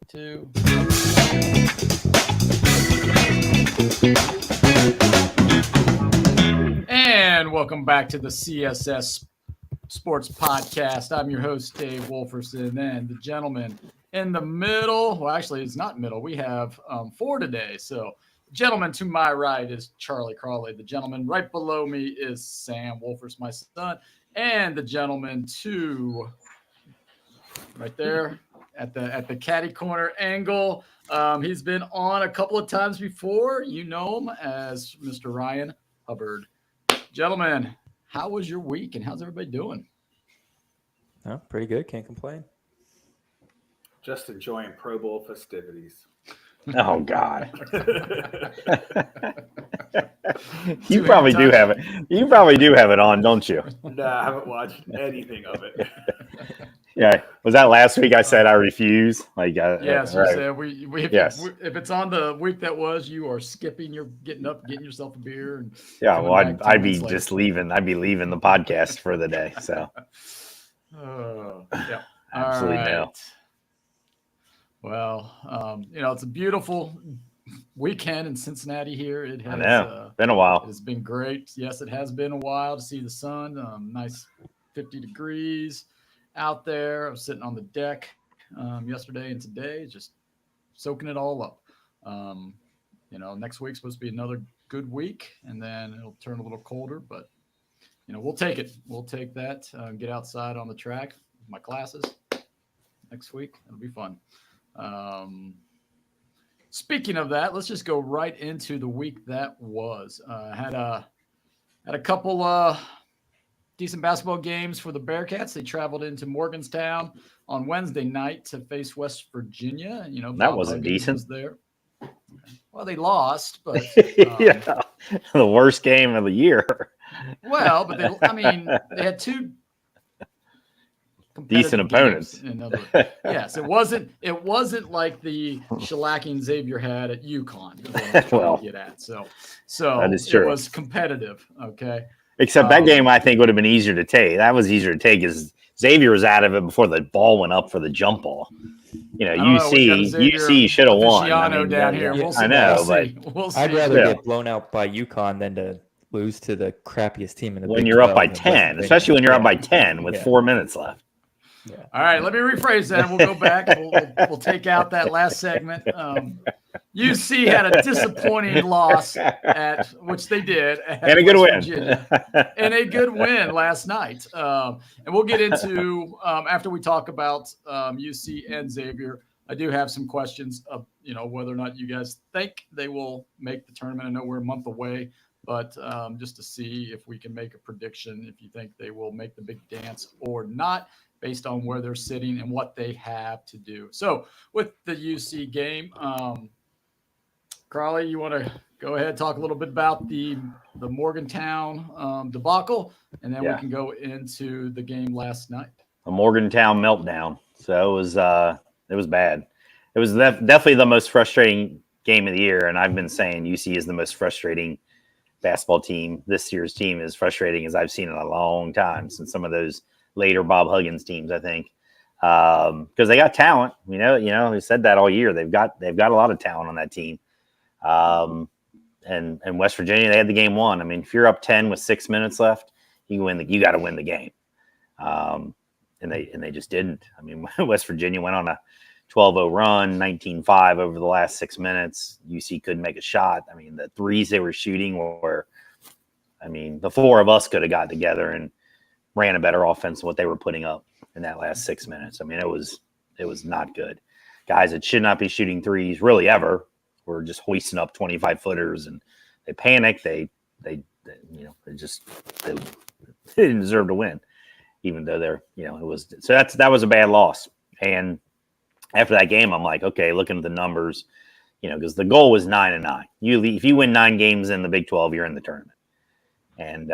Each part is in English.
2. And welcome back to the CSS Sports Podcast. I'm your host, Dave Wolferson, and the gentleman in the middle. Well, actually, it's not middle. We have 4 today. So, the gentleman to my right is Charlie Crawley. The gentleman right below me is Sam Wolfers, my son. And the gentleman to right there at the caddy corner angle. He's been on a couple of times before. You know him as Mr. Ryan Hubbard. Gentlemen, how was your week and how's everybody doing? Oh, pretty good. Can't complain. Just enjoying Pro Bowl festivities. Oh God! You probably do have it. You probably do have it on, don't you? No, I haven't watched anything of it. Yeah. Was that last week? I said I refuse. Yes, right. you said if it's on the week that was, you are skipping. You're getting up, getting yourself a beer, and well, I'd be just leaving. I'd be leaving the podcast for the day. So, yeah, absolutely right. no. Well, it's a beautiful weekend in Cincinnati here. It has I know. Been a while. It's been great. Yes, it has been a while to see the sun. Nice 50 degrees out there. I was sitting on the deck yesterday and today, just soaking it all up. Next week's supposed to be another good week, and then it'll turn a little colder, but we'll take it. We'll take that. Get outside on the track with my classes next week. It'll be fun. Speaking of that, let's just go right into the week that was. Had a couple decent basketball games for the Bearcats. They traveled into Morgantown on Wednesday night to face West Virginia. That wasn't decent. Was there. Well, they lost, but yeah, the worst game of the year. Well, but they had 2 decent opponents. Yes, it wasn't like the shellacking Xavier had at UConn. Well, get at. So that is true. It was competitive. Okay. Except that game, I think, would have been easier to take. That was easier to take because Xavier was out of it before the ball went up for the jump ball. UC should have won. Down here. We'll see. I know, we'll see. I'd rather get blown out by UConn than to lose to the crappiest team in the when you're up by 10, especially when you're up by 10 with 4 minutes left. Yeah. All right, let me rephrase that. We'll go back. We'll take out that last segment. UC had a disappointing loss which they did, and a good win, and a good win last night. And we'll get into after we talk about UC and Xavier. I do have some questions of whether or not you guys think they will make the tournament. I know we're a month away, but just to see if we can make a prediction, if you think they will make the big dance or not, based on where they're sitting and what they have to do. So with the UC game, Crawley, you want to go ahead and talk a little bit about the Morgantown debacle, and then we can go into the game last night. A Morgantown meltdown. So it was bad. It was definitely the most frustrating game of the year, and I've been saying UC is the most frustrating basketball team. This year's team is frustrating as I've seen in a long time since some of those later Bob Huggins teams, I think, because they got talent. We said that all year. They've got a lot of talent on that team. And West Virginia, they had the game won. I mean, if you're up 10 with 6 minutes left, you got to win the game. And they just didn't. I mean, West Virginia went on a 12-0 run, 19-5 over the last 6 minutes. UC couldn't make a shot. I mean, the threes they were shooting were, the 4 of us could have got together and ran a better offense than what they were putting up in that last 6 minutes. I mean, it was not good. Guys that should not be shooting threes really ever were just hoisting up 25-footers, and they panicked. They didn't deserve to win, even though it was. So that was a bad loss. And after that game, I'm like, okay, looking at the numbers, because the goal was 9-9. If you win 9 games in the Big 12, you're in the tournament. And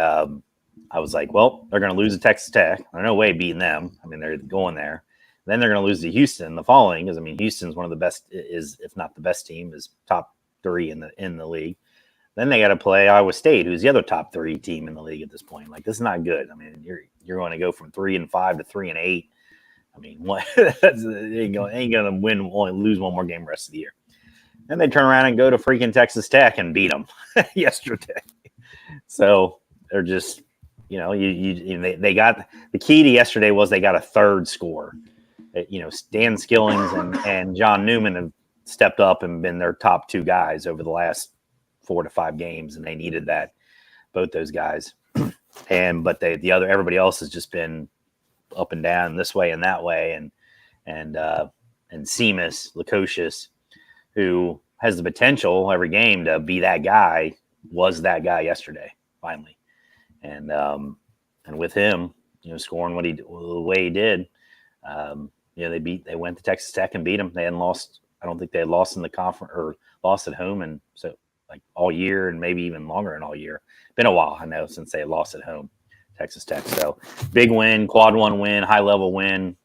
I was like, well, they're going to lose to Texas Tech. There's no way beating them. I mean, they're going there. Then they're going to lose to Houston the following, because Houston's one of the best, if not the best team, is top 3 in the league. Then they got to play Iowa State, who's the other top 3 team in the league at this point. Like, this is not good. I mean, you're going to go from 3-5 to 3-8. I mean, what? Ain't gonna win, only lose one more game the rest of the year. And they turn around and go to freaking Texas Tech and beat them yesterday. So they're just, they got the key to yesterday was they got a third score. Dan Skillings and John Newman have stepped up and been their top two guys over the last 4 to 5 games, and they needed that, both those guys. But everybody else has just been up and down this way and that way, and Seamus Lukosius, who has the potential every game to be that guy, was that guy yesterday finally, and with him, scoring the way he did, they went to Texas Tech and beat them. They hadn't lost. I don't think they had lost in the conference or lost at home, and so like all year and maybe even longer than all year. Been a while, I know, since they had lost at home, Texas Tech. So big win, quad one win, high level win.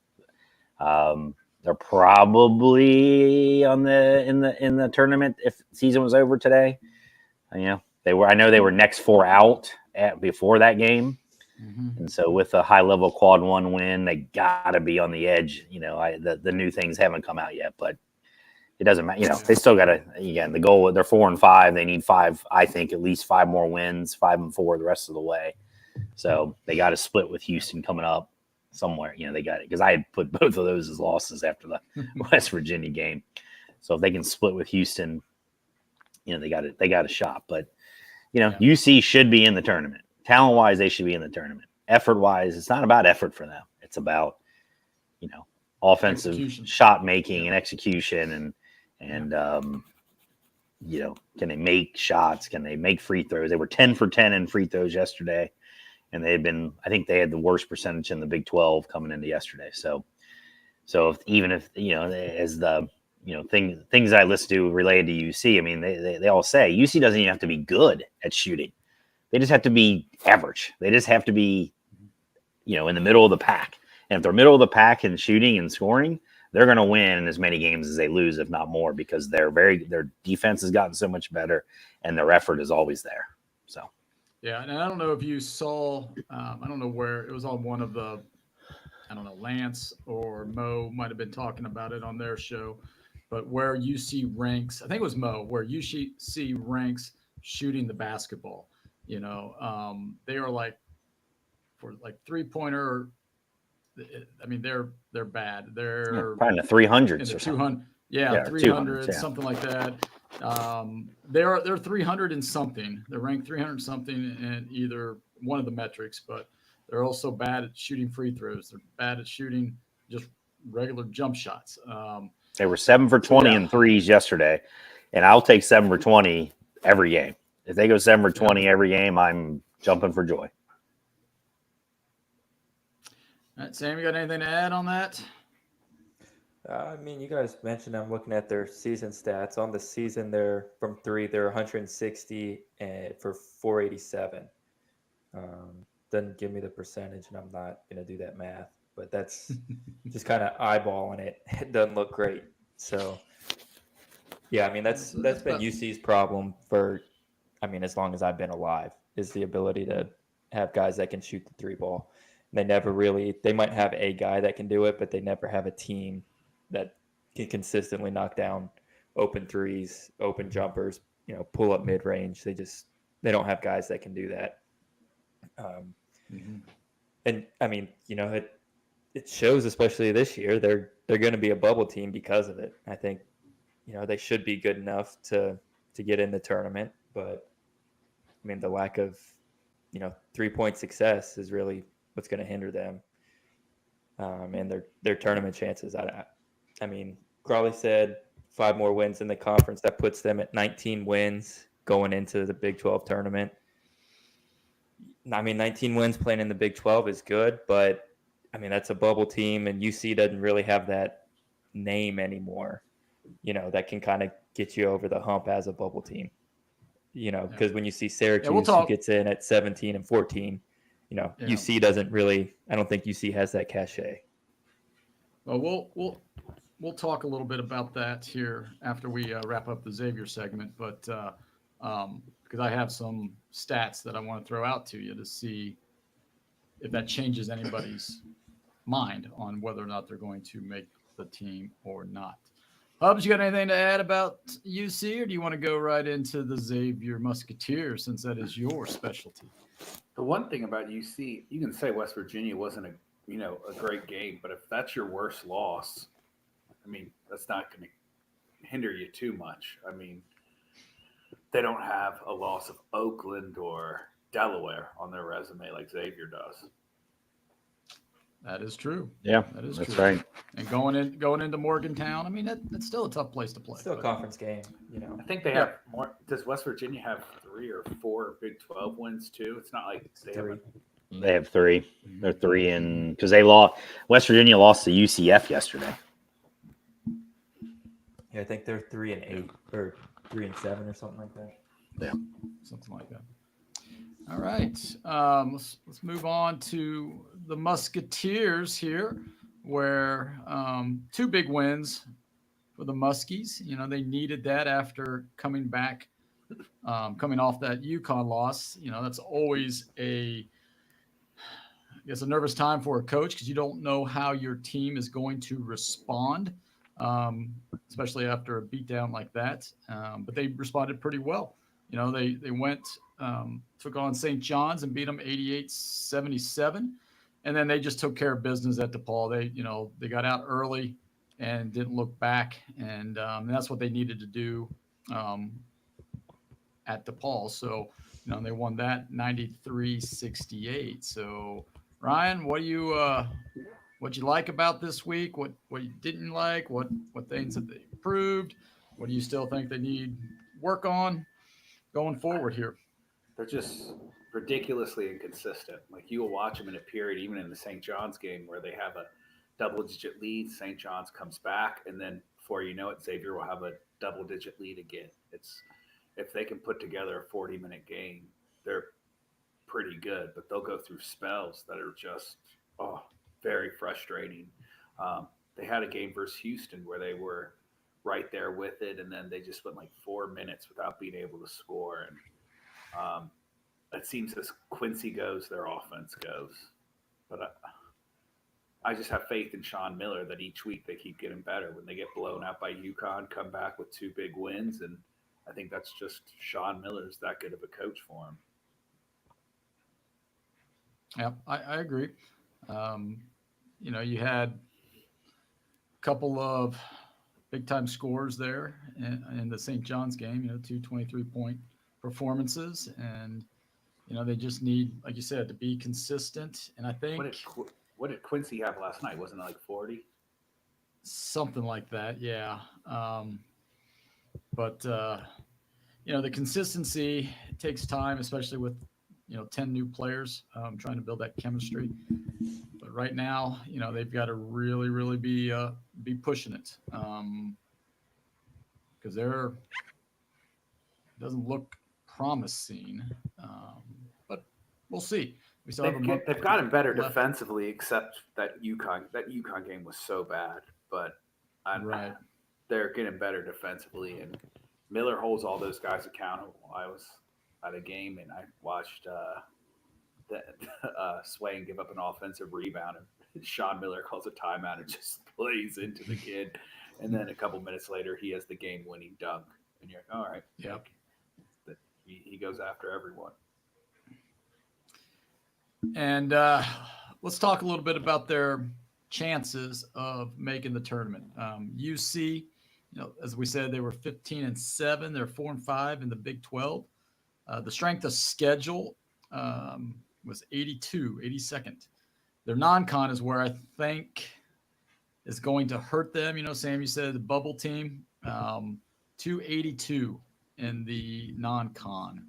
They're probably in the tournament if the season was over today. They were. I know they were next 4 out before that game. Mm-hmm. And so with a high level quad one win, they got to be on the edge. The new things haven't come out yet, but it doesn't matter. They still got to, again, the goal, they're 4-5. They need 5, I think at least 5 more wins, 5-4 the rest of the way. So they got to split with Houston coming up somewhere. They got it, because I had put both of those as losses after the West Virginia game. So if they can split with Houston, they got a shot. But, UC should be in the tournament. Talent-wise, they should be in the tournament. Effort-wise, it's not about effort for them. It's about, offensive shot making and execution, and can they make shots? Can they make free throws? They were 10 for 10 in free throws yesterday, and I think they had the worst percentage in the Big 12 coming into yesterday. So as the things I listen to related to UC, I mean, they all say UC doesn't even have to be good at shooting. They just have to be average. They just have to be, in the middle of the pack. And if they're middle of the pack in shooting and scoring, they're going to win as many games as they lose, if not more, because their defense has gotten so much better and their effort is always there. So, yeah. And I don't know if you saw, I don't know where it was on one of the, I don't know, Lance or Mo might've been talking about it on their show, but where UC ranks, I think it was Mo, where UC ranks shooting the basketball. They are like, for like 3-pointer. I mean, they're bad. They're probably in the 300s in the or 200. Yeah, 300, something like that. They're 300 and something. They're ranked 300 something in either one of the metrics, but they're also bad at shooting free throws. They're bad at shooting just regular jump shots. They were 7 for 20 in threes yesterday, and I'll take 7 for 20 every game. If they go 7 for 20 every game, I'm jumping for joy. All right, Sam, you got anything to add on that? I mean, you guys mentioned, I'm looking at their season stats. On the season, they're from 3, they're 160 for 487. Doesn't give me the percentage, and I'm not going to do that math, but that's just kind of eyeballing it. It doesn't look great. So, yeah, I mean, that's been UC's problem for, as long as I've been alive, is the ability to have guys that can shoot the 3 ball. They might have a guy that can do it, but they never have a team that can consistently knock down open threes, open jumpers, pull up mid range. They don't have guys that can do that. And I mean, it shows, especially this year, they're going to be a bubble team because of it. I think, they should be good enough to get in the tournament, but I mean, the lack of, 3-point success is really what's going to hinder them, and their tournament chances. I mean, Crawley said 5 more wins in the conference. That puts them at 19 wins going into the Big 12 tournament. I mean, 19 wins playing in the Big 12 is good, but I mean, that's a bubble team, and UC doesn't really have that name anymore, that can kind of get you over the hump as a bubble team, because when you see Syracuse who gets in at 17 and 14, UC doesn't really, I don't think UC has that cachet. Well, we'll talk a little bit about that here after we wrap up the Xavier segment, but because I have some stats that I want to throw out to you to see if that changes anybody's mind on whether or not they're going to make the team or not. Hubs, you got anything to add about UC, or do you want to go right into the Xavier Musketeers since that is your specialty? The one thing about UC, you can say West Virginia wasn't a great game, but if that's your worst loss, I mean, that's not going to hinder you too much. I mean, they don't have a loss of Oakland or Delaware on their resume like Xavier does. That is true. Yeah, That is that's true. right. And going into Morgantown, I mean, that's still a tough place to play. Still a conference game, I think they have more. Does West Virginia have 3 or 4 Big 12 wins too? It's not like they have 3. They have 3. They're 3 in because they lost. West Virginia lost to UCF yesterday. Yeah, I think they're 3-8 or 3-7 or something like that. Yeah, something like that. All right, let's move on to the Musketeers here, where 2 big wins for the Muskies. You know, they needed that after coming off that UConn loss. You know, that's always a nervous time for a coach because you don't know how your team is going to respond, especially after a beatdown like that. But they responded pretty well. You know, they went, took on St. John's and beat them 88-77. And then they just took care of business at DePaul. They got out early and didn't look back. And that's what they needed to do at DePaul. So, you know, they won that 93-68. So, Ryan, what you like about this week? What you didn't like? What things have they improved? What do you still think they need work on going forward here? They're just ridiculously inconsistent. Like you'll watch them in a period, even in the St. John's game, where they have a double-digit lead. St. John's comes back, and then before you know it, Xavier will have a double-digit lead again. If they can put together a 40-minute game, they're pretty good, but they'll go through spells that are just very frustrating. They had a game versus Houston where they were right there with it, and then they just went like 4 minutes without being able to score. And it seems as Quincy goes, their offense goes. But I just have faith in Sean Miller that each week they keep getting better. When they get blown out by UConn, come back with 2 big wins, and I think that's just Sean Miller's that good of a coach for him. Yeah, I agree. You know, you had a couple of big-time scores there in the St. John's game, you know, 2 23-point performances. And, you know, they just need, like you said, to be consistent. And I think What did Quincy have last night? Wasn't it like 40? something like that, yeah. But you know, the consistency takes time, especially with, you know, 10 new players trying to build that chemistry. But right now, you know, they've got to really, really be pushing it because it doesn't look promising. But we'll see. We still They've gotten better left. defensively, except that UConn game was so bad. But Right. they're getting better defensively, and Miller holds all those guys accountable. I was at a game and I watched Swain give up an offensive rebound, and Sean Miller calls a timeout and just plays into the kid. And then a couple minutes later, he has the game-winning dunk, and you're like, all right, Yep. He goes after everyone. And let's talk a little bit about their chances of making the tournament. UC, you know, as we said, they were 15-7. They're 4-5 in the Big 12. The strength of schedule was 82nd. Their non-con is where I think is going to hurt them. You know, Sam, you said the bubble team, 282 in the non-con.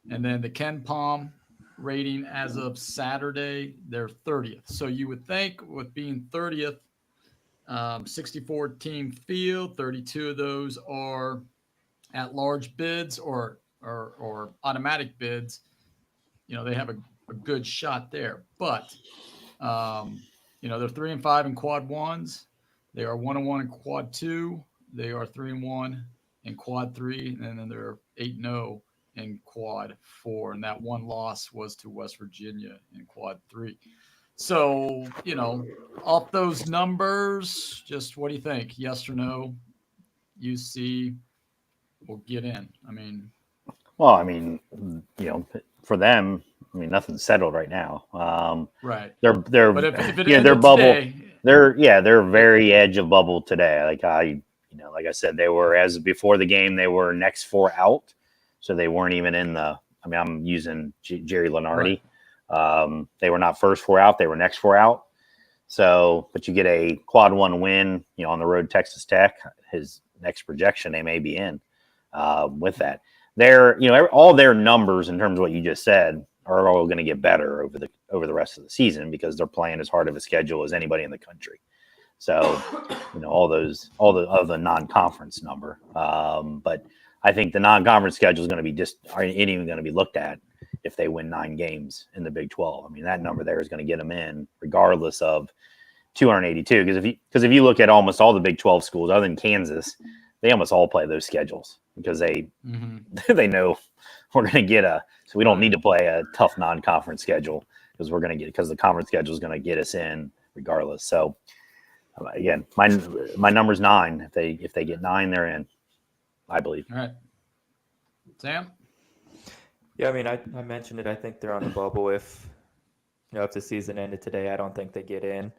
And then the Ken Palm rating as of Saturday, they're 30th. So you would think with being 30th, 64 team field, 32 of those are at large bids or automatic bids. You know, they have a good shot there. But, you know, they're 3-5 in quad ones. They are 1-1 in quad 2. They are 3-1 in quad 3. And then they're 8-0 in quad 4. And that one loss was to West Virginia in quad 3. So, off those numbers, just what do you think? Yes or no? UC will get in. I mean, Well, I mean, for them, I mean, nothing's settled right now. right. They're But if it their ended bubble. today, They're very edge of bubble today. Like I said, they were, as before the game, they were next four out, so they weren't even in the. I mean, I'm using Jerry Lenardi. Right. They were not first four out; they were next four out. So, but you get a quad one win, on the road to Texas Tech. His next projection, they may be in with that. All their numbers in terms of what you just said are all going to get better over the rest of the season because they're playing as hard of a schedule as anybody in the country. So, all the non-conference number. But I think the non-conference schedule is going to be ain't even going to be looked at if they win 9 games in the Big 12. I mean, that number there is going to get them in regardless of 282. Because if you look at almost all the Big 12 schools other than Kansas, they almost all play those schedules because they they know we're going to get so we don't need to play a tough non-conference schedule because the conference schedule is going to get us in regardless. So again, my number's 9. If they get 9, they're in, I believe. All right. Sam? Yeah, I mean, I mentioned it. I think they're on the bubble. If the season ended today, I don't think they get in.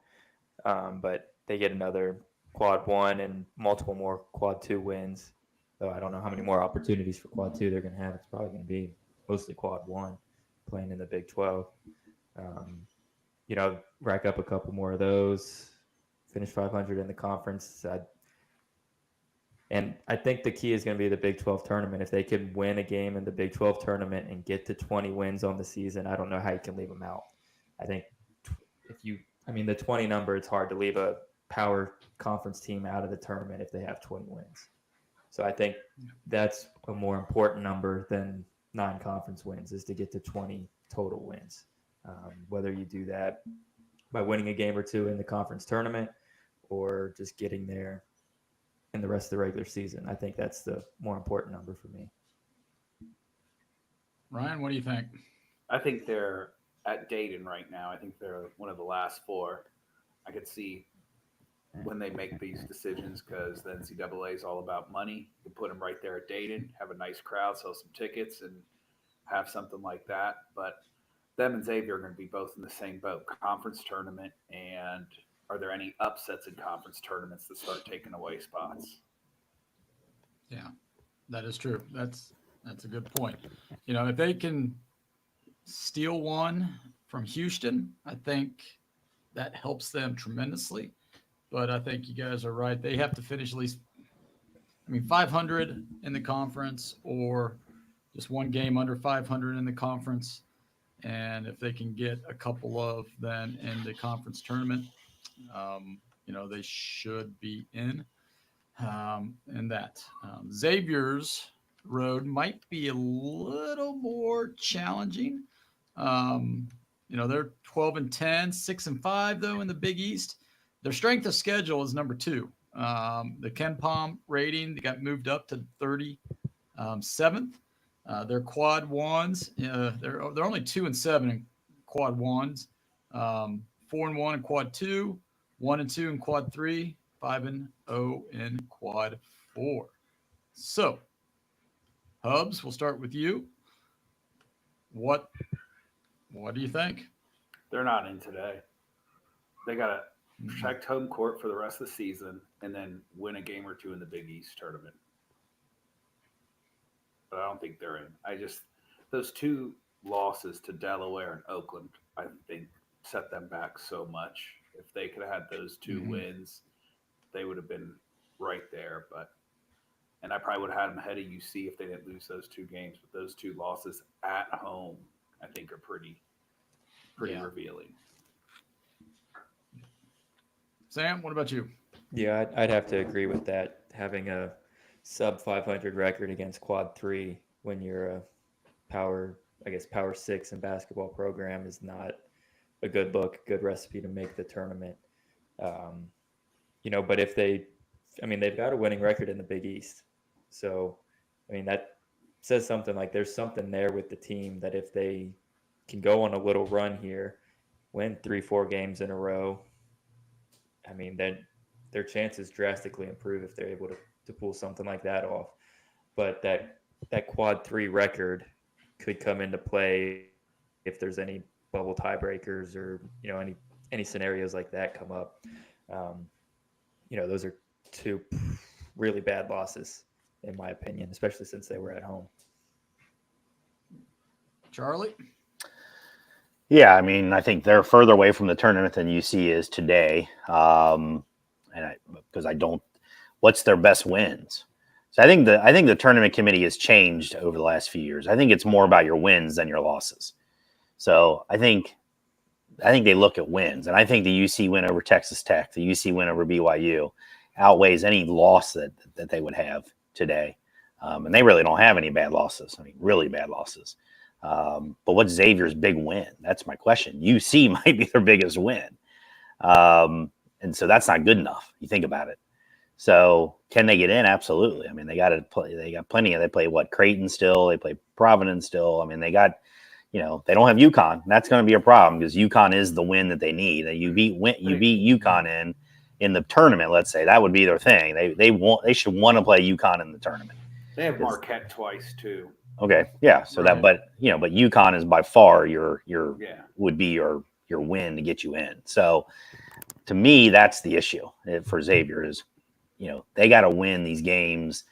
But they get another quad 1 and multiple more quad 2 wins. So I don't know how many more opportunities for quad 2 they're going to have. It's probably going to be mostly quad 1 playing in the Big 12. Rack up a couple more of those, finish 500 in the conference. And I think the key is going to be the Big 12 tournament. If they can win a game in the Big 12 tournament and get to 20 wins on the season, I don't know how you can leave them out. I think the 20 number, it's hard to leave a power conference team out of the tournament if they have 20 wins. So I think that's a more important number than non-conference wins, is to get to 20 total wins. Whether you do that by winning a game or two in the conference tournament or just getting there in the rest of the regular season, I think that's the more important number for me. Ryan, what do you think? I think they're at Dayton right now. I think they're one of the last 4. I could see when they make these decisions because the NCAA is all about money. You put them right there at Dayton, have a nice crowd, sell some tickets, and have something like that. But them and Xavier are going to be both in the same boat, conference tournament. And are there any upsets in conference tournaments that start taking away spots? Yeah, that is true. That's a good point. If they can steal one from Houston, I think that helps them tremendously. But I think you guys are right. They have to finish at least, 500 in the conference or just one game under 500 in the conference. And if they can get a couple of then in the conference tournament, they should be in that. Xavier's road might be a little more challenging. They're 12-10, 6-5 though in the Big East. Their strength of schedule is number 2. The KenPom rating, they got moved up to 37th. Their quad 1s, they're only 2-7 in quad 1s, 4-1 in quad 2, 1-2 in quad 3, 5-0 in quad 4. So, Hubs, we'll start with you. What do you think? They're not in today. They got to protect home court for the rest of the season and then win a game or 2 in the Big East tournament. But I don't think they're in. Those 2 losses to Delaware and Oakland, I think, set them back so much. If they could have had those 2 wins, they would have been right there. And I probably would have had them ahead of UC if they didn't lose those 2 games. But those 2 losses at home, I think, are pretty revealing. Sam, what about you? Yeah, I'd have to agree with that. Having a sub 500 record against quad 3 when you're a power 6 in basketball program is not a good look, good recipe to make the tournament. But if they've got a winning record in the Big East. So, that says something, like there's something there with the team that if they can go on a little run here win 3-4 games in a row, I mean, then their chances drastically improve if they're able to pull something like that off. But that quad 3 record could come into play if there's any bubble tiebreakers or, you know, any scenarios like that come up. You know, those are 2 really bad losses, in my opinion, especially since they were at home. Charlie? Yeah, I mean, I think they're further away from the tournament than UC is today. Because I don't, what's their best wins? So I think the tournament committee has changed over the last few years. I think it's more about your wins than your losses. So I think they look at wins, and I think the UC win over Texas Tech, the UC win over BYU, outweighs any loss that they would have today. And they really don't have any bad losses. I mean, really bad losses. But what's Xavier's big win? That's my question. UC might be their biggest win. And so that's not good enough. You think about it. So can they get in? Absolutely. I mean, they got to play. They got plenty of. They play Creighton still. They play Providence still. I mean, they got. You know, they don't have UConn. That's going to be a problem because UConn is the win that they need. You beat UConn in the tournament. Let's say that would be their thing. They should want to play UConn in the tournament. They have Marquette twice too. Okay, yeah. So right. but UConn is by far would be your win to get you in. So to me, that's the issue for Xavier is, they got to win these games,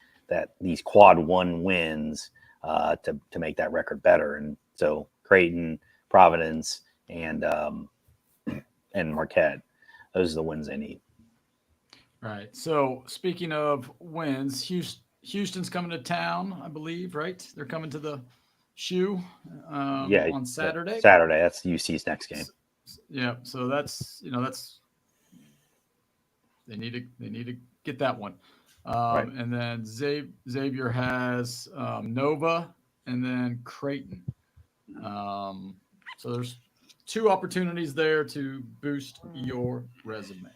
these quad 1 wins to make that record better. And so Creighton, Providence, and Marquette, those are the wins they need. Right. So speaking of wins, Houston's coming to town, I believe, right? They're coming to the Shoe on Saturday. Saturday, that's UC's next game. Yeah. So that's they need to get that one. Right. And then Xavier has Nova and then Creighton. So there's 2 opportunities there to boost your resume.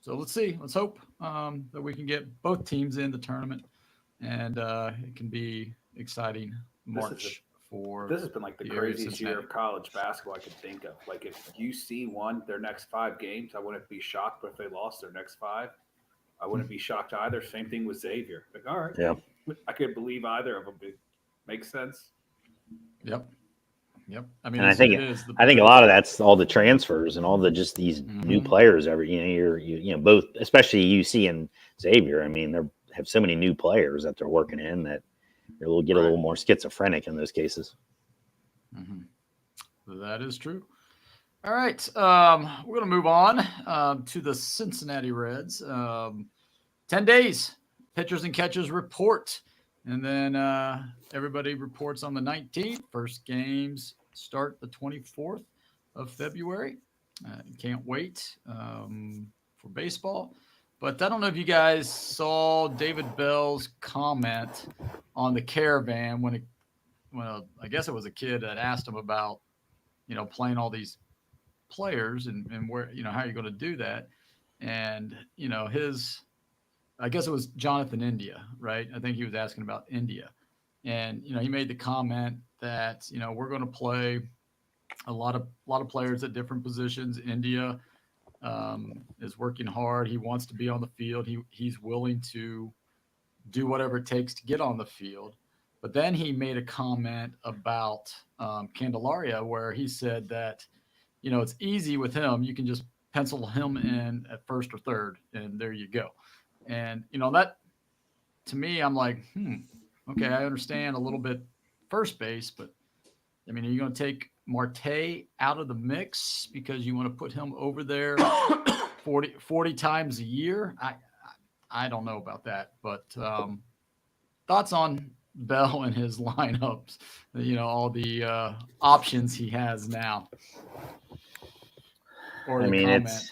So let's see. Let's hope that we can get both teams in the tournament, and it can be exciting March for. This has been like the craziest year of college basketball I could think of. Like if UC won their next 5 games, I wouldn't be shocked. But if they lost their next 5, I wouldn't be shocked either. Same thing with Xavier. Like, all right, yeah, I could believe either of them. Makes sense. Yep. I mean, and I think a lot of that's all the transfers and all the just these new players. You're both, especially UC and Xavier. I mean, they have so many new players that they're working in that you'll get a little more schizophrenic in those cases. Mm-hmm. That is true. All right, we're going to move on to the Cincinnati Reds. 10 days, pitchers and catchers report. And then everybody reports on the 19th. First games start the 24th of February. Can't wait for baseball. But I don't know if you guys saw David Bell's comment on the Caravan when I guess it was a kid that asked him about, playing all these players and where, how are you going to do that? And, I guess it was Jonathan India, right? I think he was asking about India. And, he made the comment that, we're going to play a lot of players at different positions. India is working hard. He wants to be on the field. He's willing to do whatever it takes to get on the field. But then he made a comment about Candelaria where he said that, it's easy with him. You can just pencil him in at first or third, and there you go. And, that to me, I'm like, okay, I understand a little bit first base, but I mean, are you going to take Marte out of the mix because you want to put him over there 40 times a year? I don't know about that, but thoughts on Bell and his lineups, all the options he has now. Or I mean, comment.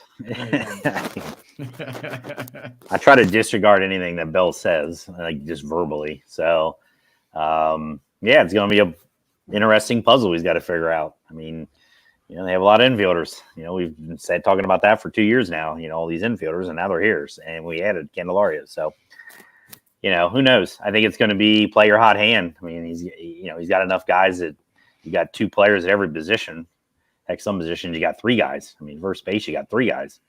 I try to disregard anything that Bell says, like just verbally. So, it's going to be an interesting puzzle he's got to figure out. I mean, they have a lot of infielders. We've been talking about that for 2 years now, all these infielders, and now they're here. And we added Candelaria. So, who knows? I think it's going to be play your hot hand. I mean, he's got enough guys that you got 2 players at every position Heck, some positions you got 3 guys. I mean, first base, you got 3 guys.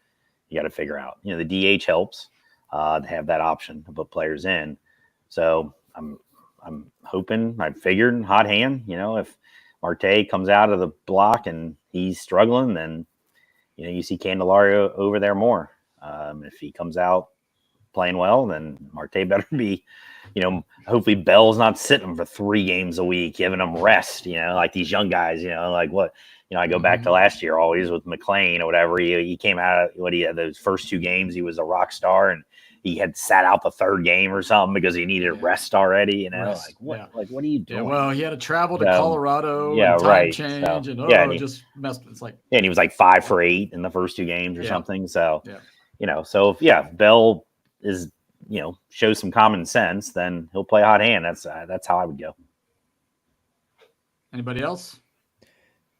You got to figure out. You know, the DH helps to have that option to put players in. So I'm hoping, I figured hot hand, you know, if Marte comes out of the block and he's struggling, then, you know, you see Candelario over there more. If he comes out playing well, then Marte better be, you know, hopefully Bell's not sitting him for 3 games a week, giving them rest, you know, like these young guys, you know, like what, you know, I go back to last year always with McLean or whatever. He came out of what he had those first 2 games. He was a rock star and he had sat out the 3rd game or something because he needed rest already, you know, like what are you doing? Yeah, well, he had to travel to Colorado and time change and just messed. It's like, and he was like 5 for 8 in the first 2 games or something. So, you know, so if Bell is, you know, shows some common sense, then he'll play hot hand. That's how I would go. Anybody else?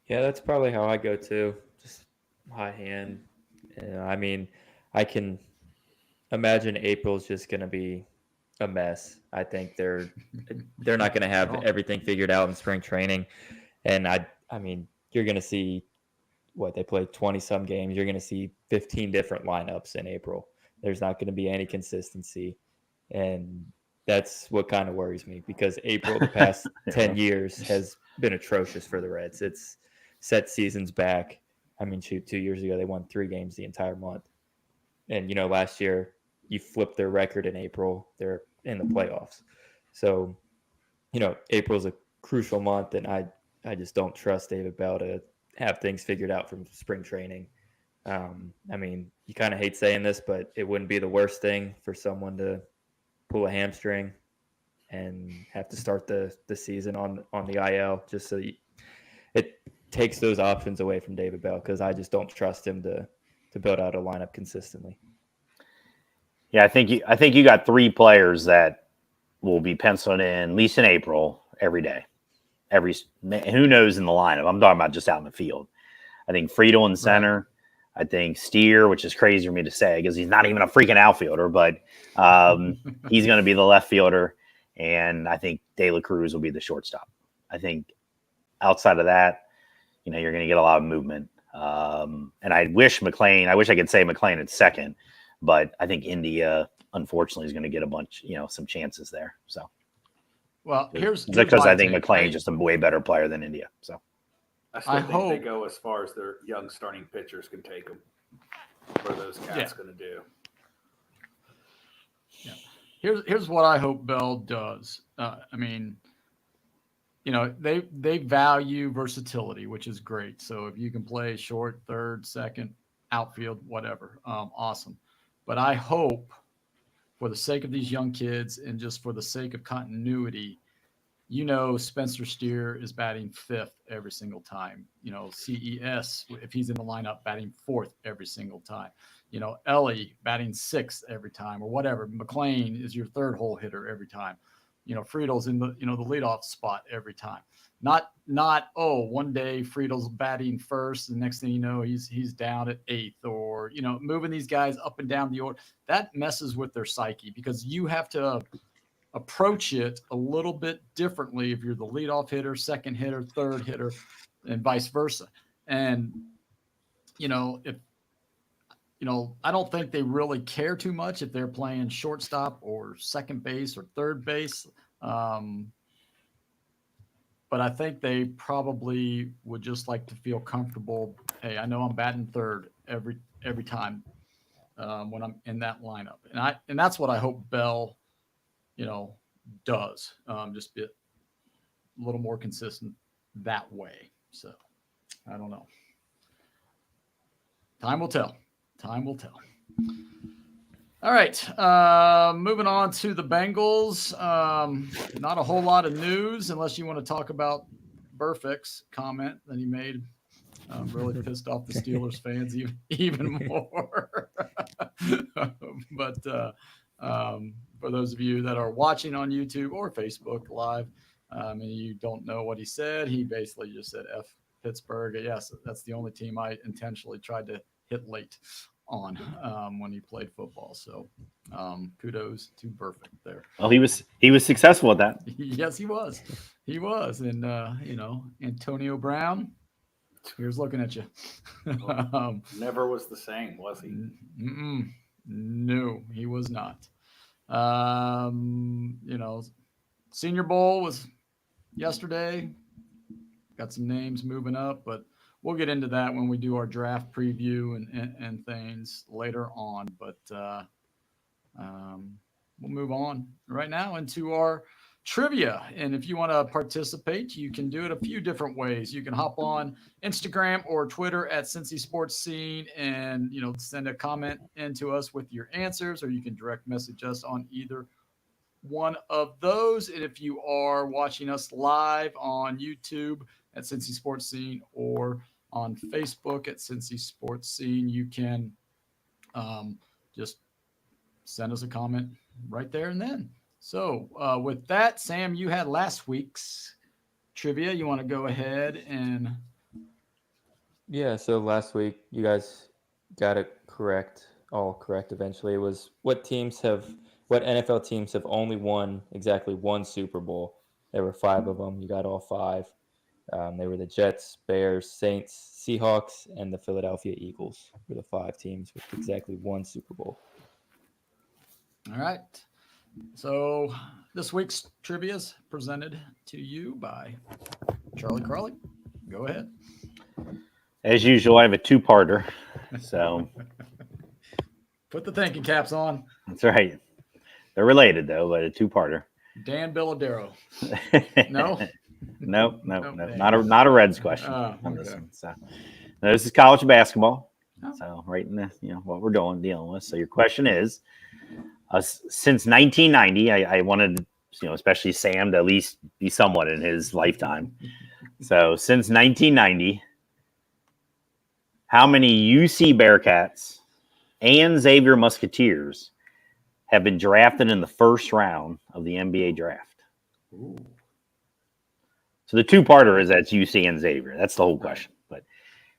Yeah, that's probably how I go too. Just hot hand. I mean, I can imagine April's just going to be a mess. I think they're not going to have everything figured out in spring training. And I mean, you're going to see they play 20 some games. You're going to see 15 different lineups in April. There's not going to be any consistency. And that's what kind of worries me because April, the past 10 years, has been atrocious for the Reds. It's set seasons back. I mean, 2 years ago, they won 3 games the entire month. And, you know, last year, you flipped their record in April. They're in the playoffs. So, you know, April's a crucial month, and I just don't trust David Bell to have things figured out from spring training. I mean, you kind of hate saying this, but it wouldn't be the worst thing for someone to pull a hamstring and have to start the season on the IL just so it takes those options away from David Bell because I just don't trust him to build out a lineup consistently. Yeah, I think you got 3 players that will be penciled in at least in April every day. Who knows in the lineup? I'm talking about just out in the field. I think Friedel in center. Right. I think Steer, which is crazy for me to say because he's not even a freaking outfielder, but he's going to be the left fielder. And I think De La Cruz will be the shortstop. I think outside of that, you know, you're going to get a lot of movement. And I wish I could say McLean at second, but I think India, unfortunately, is going to get a bunch, you know, some chances there. So, well, here's because I think McLean's just a way better player than India. So, I hope they go as far as their young starting pitchers can take them. What are those cats going to do? Yeah. Here's what I hope Bell does. I mean, you know, they value versatility, which is great. So if you can play short, third, second, outfield, whatever, awesome. But I hope, for the sake of these young kids and just for the sake of continuity, you know, Spencer Steer is batting 5th every single time. You know, CES, if he's in the lineup, batting 4th every single time. You know, Ellie batting 6th every time or whatever. McLean is your 3rd hole hitter every time. You know, Friedel's in the, you know, the leadoff spot every time. Not one day Friedel's batting 1st, and next thing you know, he's down at 8th, or, you know, moving these guys up and down the order. That messes with their psyche because you have to approach it a little bit differently if you're the leadoff hitter, second hitter, third hitter, and vice versa. And, you know, I don't think they really care too much if they're playing shortstop or second base or third base. But I think they probably would just like to feel comfortable. Hey, I know I'm batting 3rd every time when I'm in that lineup. And that's what I hope Bell, you know, does. Just be a little more consistent that way. So I don't know. Time will tell. All right. Moving on to the Bengals. Not a whole lot of news unless you want to talk about Burfict's comment that he made. Really pissed off the Steelers fans even more. But for those of you that are watching on YouTube or Facebook Live, and you don't know what he said, he basically just said F Pittsburgh. Yes, that's the only team I intentionally tried to hit late on when he played football. So kudos to Burfict there. Well, he was successful at that. Yes, he was. And you know, Antonio Brown, Here's looking at you. Never was the same, was he? No, he was not. Senior Bowl was yesterday. Got some names moving up, but we'll get into that when we do our draft preview and things later on. But we'll move on right now into our trivia. And if you want to participate, you can do it a few different ways. You can hop on Instagram or Twitter at Cincy Sports Scene and send a comment into us with your answers, or you can direct message us on either one of those. And if you are watching us live on YouTube at Cincy Sports Scene or on Facebook at Cincy Sports Scene, you can just send us a comment right there and then. So with that, Sam, you had last week's trivia. You want to go ahead and... Yeah, so last week you guys got it correct, all correct eventually. It was what NFL teams have only won exactly one Super Bowl. There were 5 of them. You got all 5. They were the Jets, Bears, Saints, Seahawks, and the Philadelphia Eagles were the 5 teams with exactly one Super Bowl. All right. So this week's trivia is presented to you by Charlie Crawley. Go ahead. As usual, I have a 2-parter. So put the thinking caps on. That's right. They're related though, but a 2-parter. Dan Billadero. No. Nope. Not a Reds question on this one. So now, this is college basketball. So right in the what we're dealing with. So your question is, since 1990, I wanted especially Sam to at least be somewhat in his lifetime. So since 1990, how many UC Bearcats and Xavier Musketeers have been drafted in the first round of the NBA draft? Ooh. So the 2-parter is that's UC and Xavier. That's the whole question. But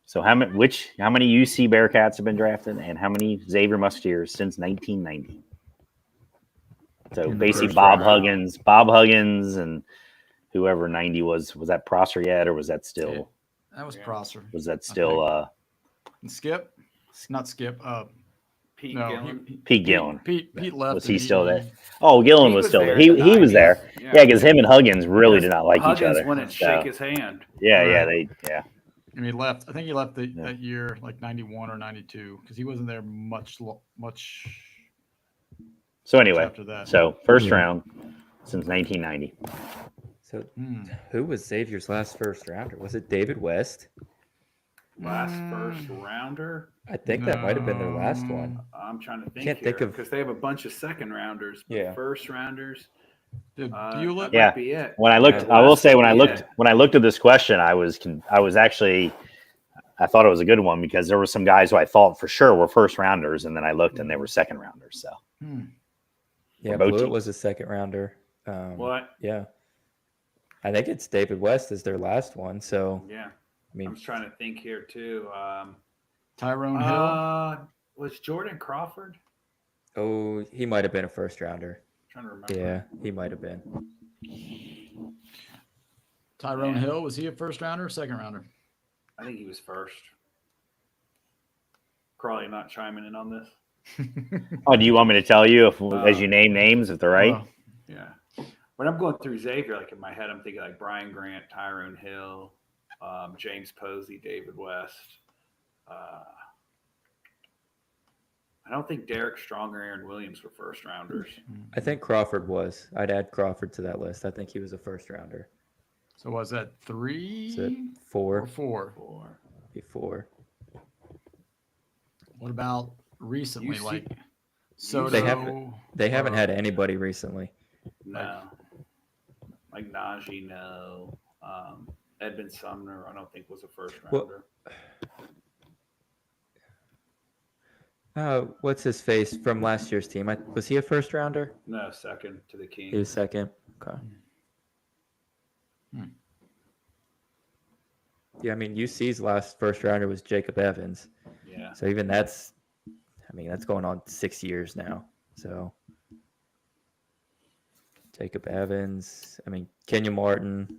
so how many UC Bearcats have been drafted and how many Xavier Musketeers since 1990? So basically Bob Huggins and whoever 90 was that Prosser yet, or was that still? Yeah, that was Prosser. Was that still Skip? Not Skip. Pete Gillen. Pete Gillen. Pete left. Was he still there? Oh, Gillen was still there. He was there. Yeah, because him and Huggins really did not like each other. Huggins wouldn't shake his hand. Yeah, right. yeah. And he left. I think he left that year, like 91 or 92, because he wasn't there much. So anyway, after that. So first round since 1990. So who was Xavier's last first rounder? Was it David West? Last first rounder? I think that might have been their last one. I'm trying to think Can't think of because they have a bunch of second rounders. Yeah. First rounders. Did Bulett? Yeah. Be it. When I looked, I will say when I looked at this question, I was actually, I thought it was a good one because there were some guys who I thought for sure were first rounders, and then I looked and they were second rounders. So. Yeah, Bulett was a second rounder. What? Yeah. I think it's David West is their last one. So yeah, I mean, I'm trying to think here too. Tyrone Hill was Jordan Crawford? Oh, he might have been a first rounder. I'm trying to remember. Yeah, he might have been. Tyrone Hill, was he a first rounder or second rounder? I think he was first. Crawley not chiming in on this. Oh, do you want me to tell you as you name names if they're right? Yeah. When I'm going through Xavier, like in my head, I'm thinking like Brian Grant, Tyrone Hill, James Posey, David West. I don't think Derek Strong or Aaron Williams were first rounders. I think Crawford was. I'd add Crawford to that list. I think he was a first rounder. So was that 3? Is it 4? Or 4? 4. What about recently? Like Soto? They haven't had anybody recently. No. Like Najee, no. Edmund Sumner, I don't think was a first rounder. What's his face from last year's team? Was he a first rounder? No, second to the Kings. He was second. Okay. Yeah, I mean UC's last first rounder was Jacob Evans. Yeah. So even that's going on 6 years now. So Jacob Evans. I mean Kenya Martin.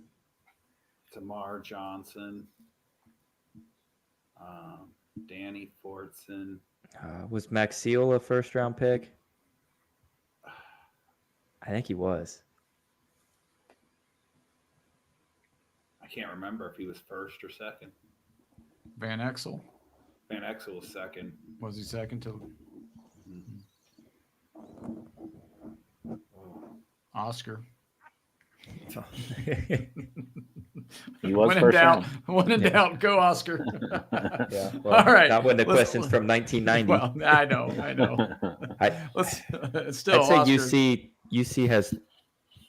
Tamar Johnson. Danny Fortson. Was Maxiel a first-round pick? I think he was. I can't remember if he was first or second. Van Exel. Van Exel was second. Was he second to Oscar? He was when in first doubt, round. when in doubt, go Oscar. Yeah. Well, All right. Not when the question's from 1990. Well, I know. Let's still. I'd say Oscar. UC has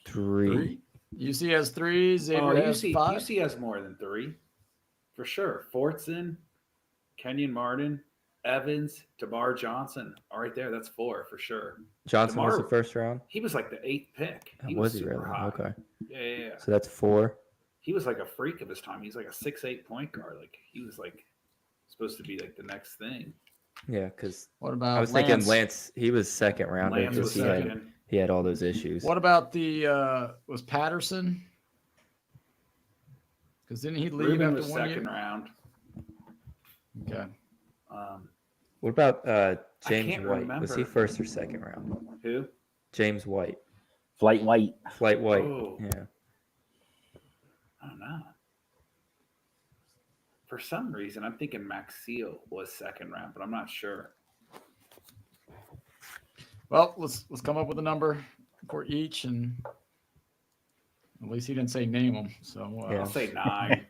three. UC has 3. Xavier has 5. UC has more than 3, for sure. Fortson, Kenyon Martin, Evans, DeMar Johnson. All right there, that's 4 for sure. Johnson was the DeMar- first round. He was like the 8th pick. Was he super really? high. Okay. Yeah. So that's 4. He was like a freak of his time. He's like a 6'8" point guard. Like he was like supposed to be like the next thing. Yeah, because What about I was thinking Lance. He was second round Lance was because second. he had all those issues. What about the was Patterson? Because didn't he leave Ruben after was 1 year? second round. Okay. What about I James can't White? remember. Was he first or second round? Who? James White. Flight White. Flight White. Oh. Yeah. I don't know. For some reason, I'm thinking Maxiel was second round, but I'm not sure. Well, let's come up with a number for each, and at least he didn't say name them. So Yeah. I'll say 9.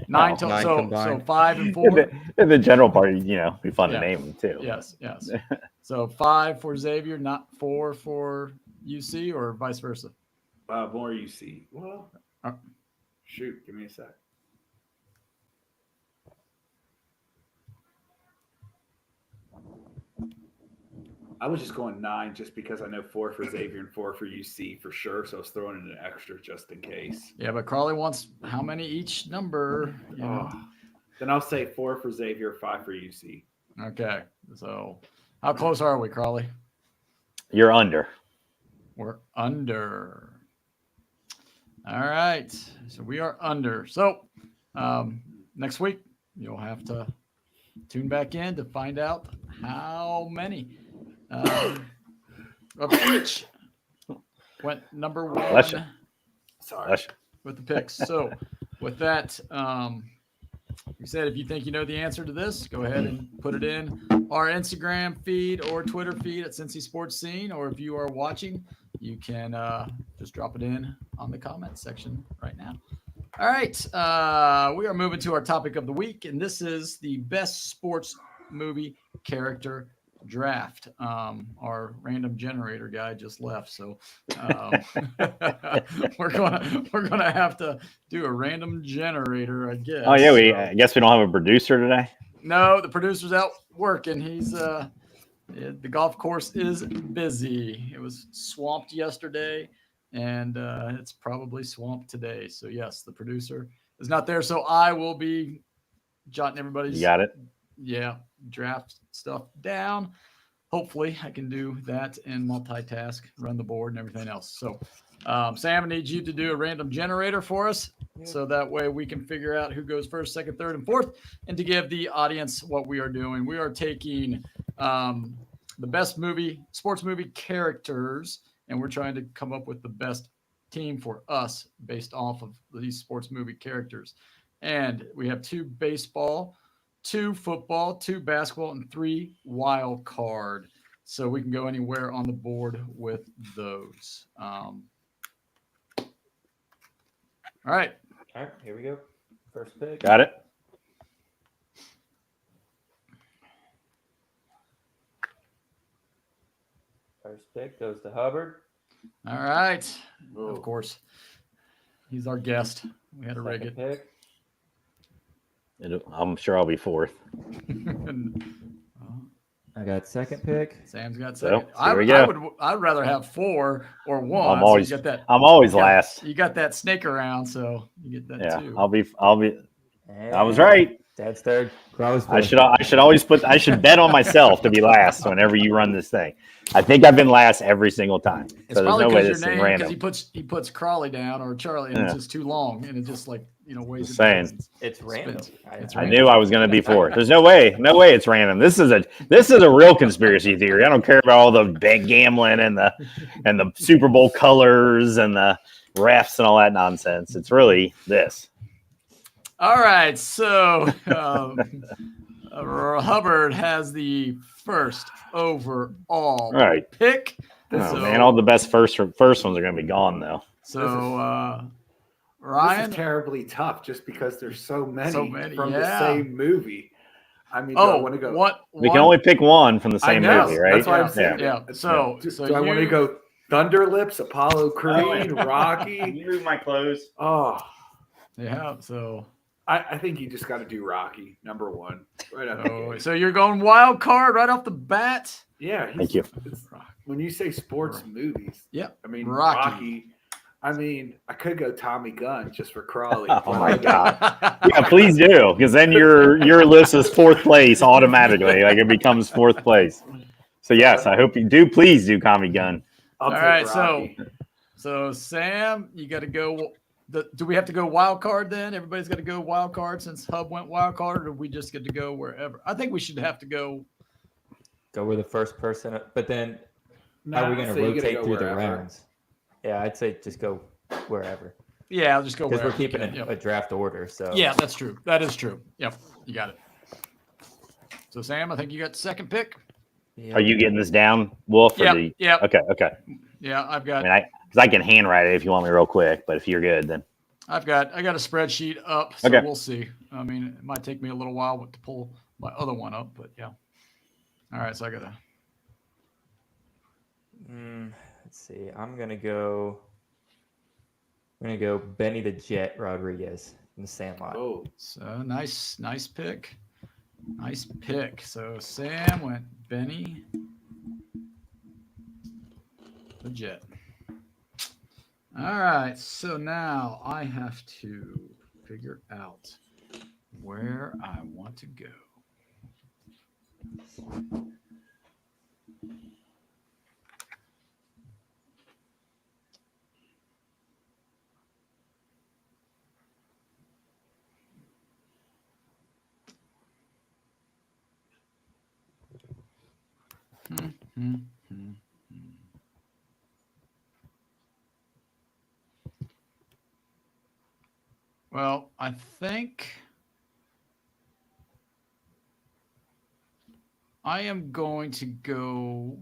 9 Oh, 9 so combined. 5 and 4. In the general part, be fun Yeah. to name them too. Yes. So 5 for Xavier, not 4 for UC, or vice versa. More UC. Well, Uh, shoot, give me a sec. I was just going 9 just because I know 4 for Xavier and 4 for UC for sure. So I was throwing in an extra just in case. Yeah, but Crawley wants how many each number? You know? Then I'll say 4 for Xavier, 5 for UC. Okay. So how close are we, Crawley? You're under. We're under. All right. So we are under. So next week, you'll have to tune back in to find out how many of each went number 1 Bless you. Sorry. Bless you. with the picks. So with that, you said if you think you know the answer to this, go ahead and put it in our Instagram feed or Twitter feed at Cincy Sports Scene. Or if you are watching, you can just drop it in on the comments section right now. All right. We are moving to our topic of the week, and this is the best sports movie character draft. Our random generator guy just left, so we're gonna have to do a random generator, I guess. Oh yeah, I guess we don't have a producer today. No, the producer's out working. He's the golf course is busy. It was swamped yesterday, and it's probably swamped today. So yes, the producer is not there. So I will be jotting everybody's. You got it. Yeah, draft stuff down. Hopefully I can do that and multitask, run the board and everything else. So Sam, I need you to do a random generator for us. So that way we can figure out who goes first, second, third, and fourth. And to give the audience what we are doing, we are taking the best sports movie characters, and we're trying to come up with the best team for us based off of these sports movie characters. And we have 2 baseball, 2 football, 2 basketball, and 3 wild card. So we can go anywhere on the board with those. All right. All right, here we go. First pick. Got it. First pick goes to Hubbard. All right. Of course. He's our guest. We had to rig Second it. pick. I'm sure I'll be fourth. I got second pick. Sam's got So, second. here we go. I'd rather have 4 or 1. I'm so always you got that, I'm always last. You got that snake around, so you get that Yeah, too. I'll be. I was And right. Dad's third. Crow's I fourth. I should bet on myself to be last whenever you run this thing. I think I've been last every single time. It's So there's probably no way because this your is name, because random. he puts Crawley down or Charlie, and it's Yeah. just too long, and it just like weighs Just it saying. down. It's random. It's I random. knew I was going to be fourth. There's no way it's random. This is a real conspiracy theory. I don't care about all the big gambling and the Super Bowl colors and the refs and all that nonsense. It's really this. All right, so Hubbard has the first overall Right. pick. Oh, man, all the best first ones are going to be gone though. So This Ryan, is terribly tough just because there's so many from yeah. the same movie. I mean, do I want to go? what? We can only pick one from the I same know. movie, right? That's why I'm saying. Yeah. So Do I want to go Thunder Lips, Apollo Creed, Rocky? You move my clothes. Oh, Yeah. So I think you just got to do Rocky number one right out the gate. so you're going wild card right off the bat. Yeah. Thank you. When you say sports movies, Yep. I mean Rocky. I mean, I could go Tommy Gunn just for Crawley. Oh my God. Yeah, please do, because then your list is fourth place automatically. Like it becomes fourth place. So yes, I hope you do. Please do Tommy Gunn. I'll All take right. Rocky. So Sam, you got to go. Do we have to go wild card then? Everybody's got to go wild card since Hub went wild card, or do we just get to go wherever? I think we should have to go. Go with the first person, but then Nah, how are we going to so you gotta rotate go through the wherever. rounds? Yeah, I'd say just go wherever Yeah, I'll just go because wherever. we're keeping we can. a draft order. So Yeah, that's true. That is true. Yep, you got it. So Sam, I think you got the second pick. yeah. Are you getting this down, Wolf? Or Yep. Yep. Okay. Yeah, I've I got. mean, because I can handwrite it if you want me real quick, but if you're good, then I got a spreadsheet up, so Okay. we'll see. I mean, it might take me a little while to pull my other one up, but yeah. All right, so I gotta. Let's see. I'm gonna go Benny the Jet Rodriguez in the Sandlot. Oh, So nice pick. Nice pick. So Sam went Benny the Jet. All right, so now I have to figure out where I want to go. Well, I think I am going to go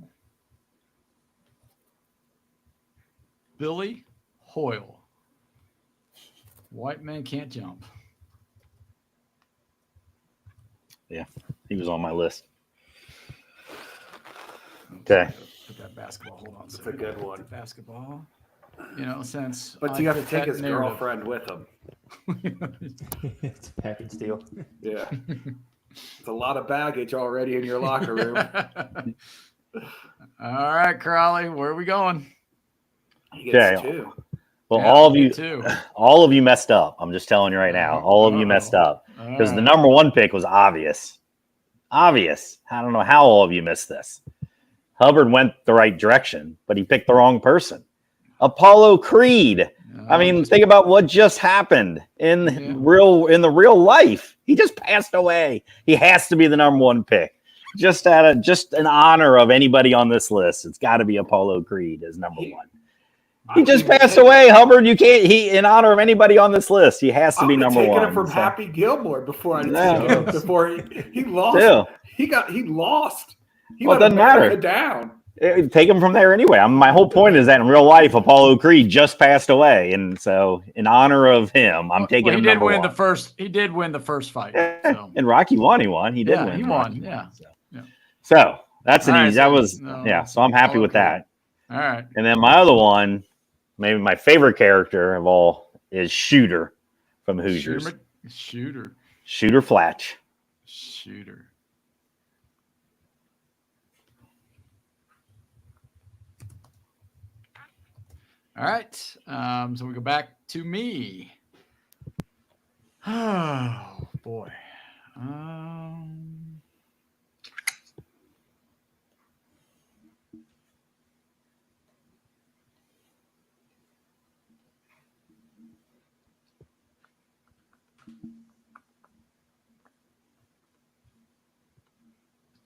Billy Hoyle. White man can't jump. yeah, he was on my list. Okay. Put that basketball. Hold on. that's a good one. Basketball. Since. But I you have to fit take that his narrative. girlfriend with him. It's a package deal. Yeah. It's a lot of baggage already in your locker room. All right, Crowley, where are we going? He gets Okay. two. Well, Yeah, all me of too. all of you messed up. I'm just telling you right now. All of you messed up All because the right. number one pick was obvious. Obvious. I don't know how all of you missed this. Hubbard went the right direction, but he picked the wrong person. Apollo Creed. I mean, think about what just happened in the real life. He just passed away. He has to be the number one pick. Just in honor of anybody on this list, it's got to be Apollo Creed as number one. He just passed away, Hubbard. You can't. In honor of anybody on this list, he has to be number one. I'm taking him from Happy Gilmore before I No. take him. Before he lost. Still. He lost. He Well, it let doesn't America matter. down. Take him from there anyway. My whole point is that in real life, Apollo Creed just passed away, and so in honor of him, I'm taking him number one. He did win the first fight. So. And Rocky won. He won. He did win. He won. Yeah. So that's an All right, easy. so- That was no, So I'm happy Apollo with that. All right. And then my other one, maybe my favorite character of all, is Shooter from Hoosiers. Shooter. Flatch. Shooter. All right. So we go back to me. Oh boy.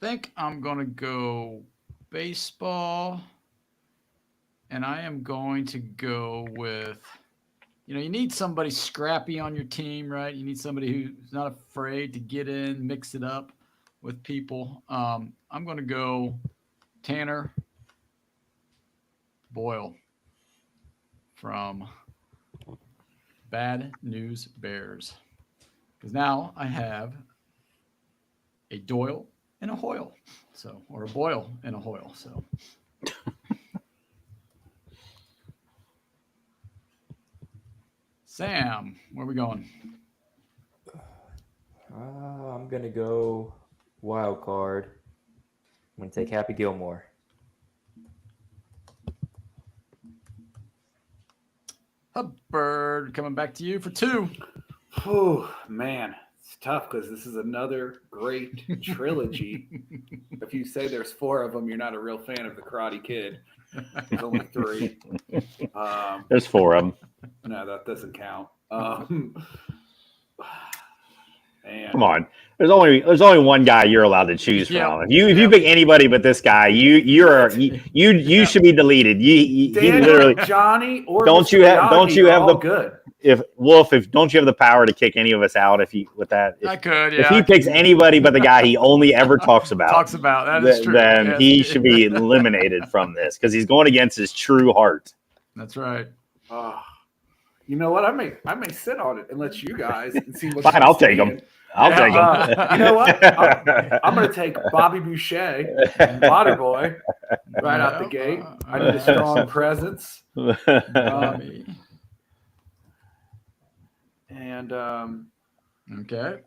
think I'm going to go baseball, and I am going to go with, you need somebody scrappy on your team, right? You need somebody who's not afraid to get in, mix it up with people. I'm going to go Tanner Boyle from Bad News Bears. Because now I have a Doyle and a Hoyle, or a Boyle and a Hoyle. So, Sam, where are we going? I'm gonna go wild card. I'm gonna take Happy Gilmore. Hubbard, coming back to you for 2. Oh, man. It's tough because this is another great trilogy. If you say there's 4 of them, you're not a real fan of The Karate Kid. There's only 3. There's 4 of them. No, that doesn't count. Man. Come on. There's only one guy you're allowed to choose from. If you pick anybody but this guy, you should be deleted. He literally Johnny or don't you have the good. If don't you have the power to kick any of us out I could, if he picks anybody but the guy he only ever talks about. That is true. Then he should be eliminated from this because he's going against his true heart. That's right. You know what? I may sit on it and let you guys and see what. Fine, I'll take him. I'll take him. You know what? I'm going to take Bobby Boucher, Waterboy, right out the gate. I need a strong presence. Bobby. And okay.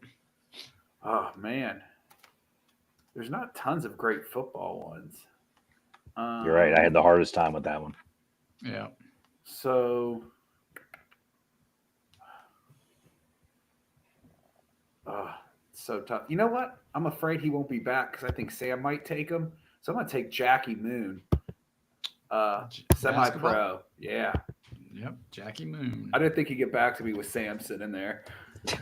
Oh man, there's not tons of great football ones. You're right. I had the hardest time with that one. Yeah. So. So tough. You know what? I'm afraid he won't be back because I think Sam might take him. So I'm going to take Jackie Moon, semi-pro. Yeah. Yep, Jackie Moon. I didn't think he'd get back to me with Samson in there.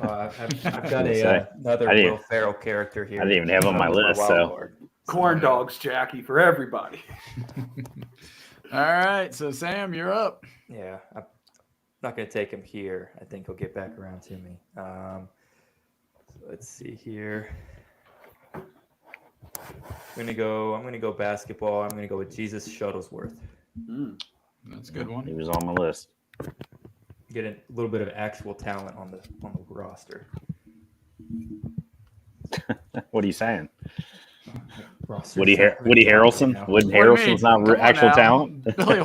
I've got another Will Ferrell character here. I didn't even have him on my list. So corn dogs, Jackie, for everybody. All right, so Sam, you're up. Yeah, I'm not going to take him here. I think he'll get back around to me. Let's see here. I'm gonna go basketball. I'm gonna go with Jesus Shuttlesworth. That's a good one. He was on my list. Get a little bit of actual talent on the roster. What are you saying? Woody Harrelson? Woody Harrelson's not actual talent. Billy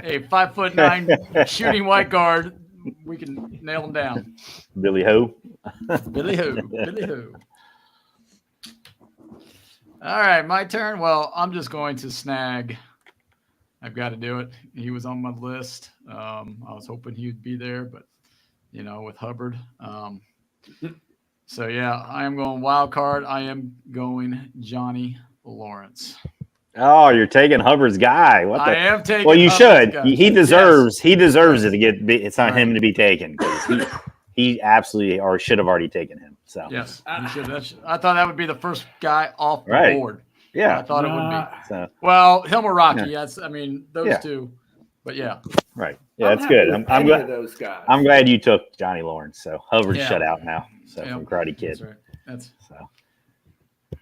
hey, 5'9" shooting white guard. We can nail him down. Billy Ho. Billy Ho. All right, my turn. Well, I'm just going to snag. I've got to do it. He was on my list. I was hoping he would be there, but with Hubbard. So yeah, I am going wild card. I am going Johnny Lawrence. Oh, you're taking Hubbard's guy. I am taking. Well, you Hubbard's should. guy. He deserves. Yes. He deserves it to get. It's not him to be taken because he absolutely or should have already taken him. So yes, he should. I thought that would be the first guy off the board. Yeah, I thought it would be. So. Well, him or Rocky. Yes, I mean those two. But yeah. Right. Yeah, that's good. I'm glad. Those guys. I'm glad you took Johnny Lawrence. So Hubbard's shut out now. So from Karate Kid. That's right. That's so.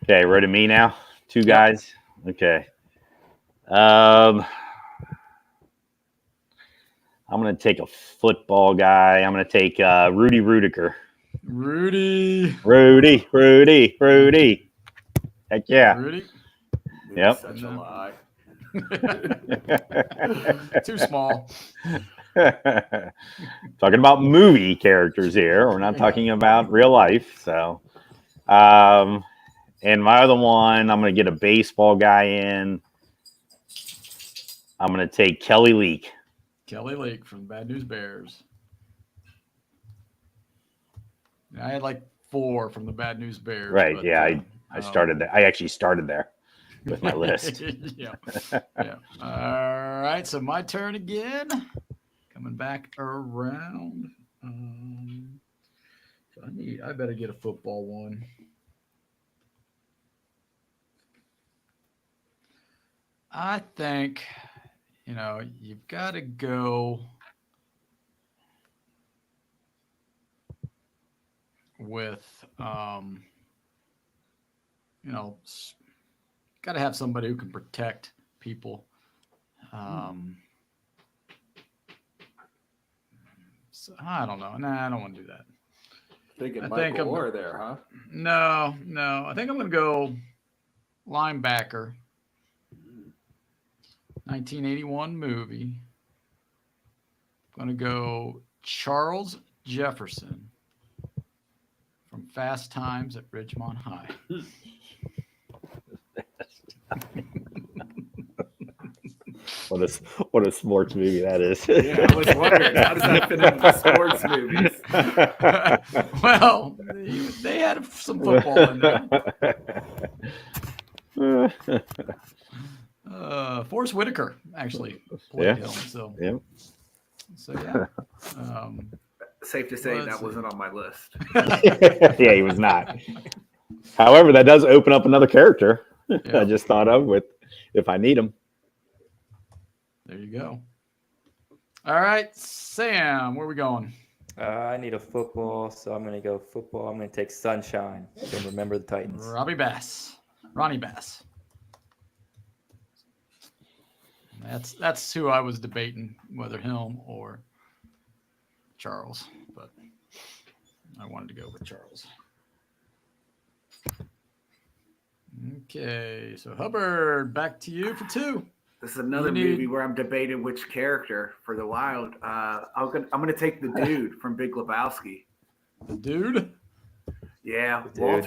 Okay, ready to me now. 2 guys. Okay. I'm going to take a football guy. I'm going to take Rudy Rudiger. Rudy. Heck yeah. Rudy. Yep. Such a lie. Too small. Talking about movie characters here. We're not talking about real life. So, and my other one, I'm going to get a baseball guy in. I'm going to take Kelly Leak. Kelly Leak from Bad News Bears. I had like 4 from the Bad News Bears. Right. But, Yeah. I started there. I actually started there with my list. yeah. All right. So my turn again. Coming back around. So I better get a football one. I think, you've got to go with, got to have somebody who can protect people. So I don't know. Nah, I don't want to do that. Thinking Michael Orr there, huh? No. I think I'm going to go linebacker. 1981 movie. I'm going to go Charles Jefferson from Fast Times at Ridgemont High. What a sports movie that is. Yeah, I was wondering, how does that fit into the sports movies? Well, they had some football in there. Forrest Whitaker actually played him. So yeah. Safe to say that wasn't on my list. Yeah, he was not. However, that does open up another character I just thought of with if I need him. There you go. All right, Sam, where are we going? I need a football, so I'm going to go football. I'm going to take Sunshine from Remember the Titans. Ronnie Bass. That's who I was debating, whether him or Charles, but I wanted to go with Charles. Okay, so Hubbard, back to you for 2. This is another movie where I'm debating which character for the Wild. I'm going to take the dude from Big Lebowski. The dude? Yeah, dude,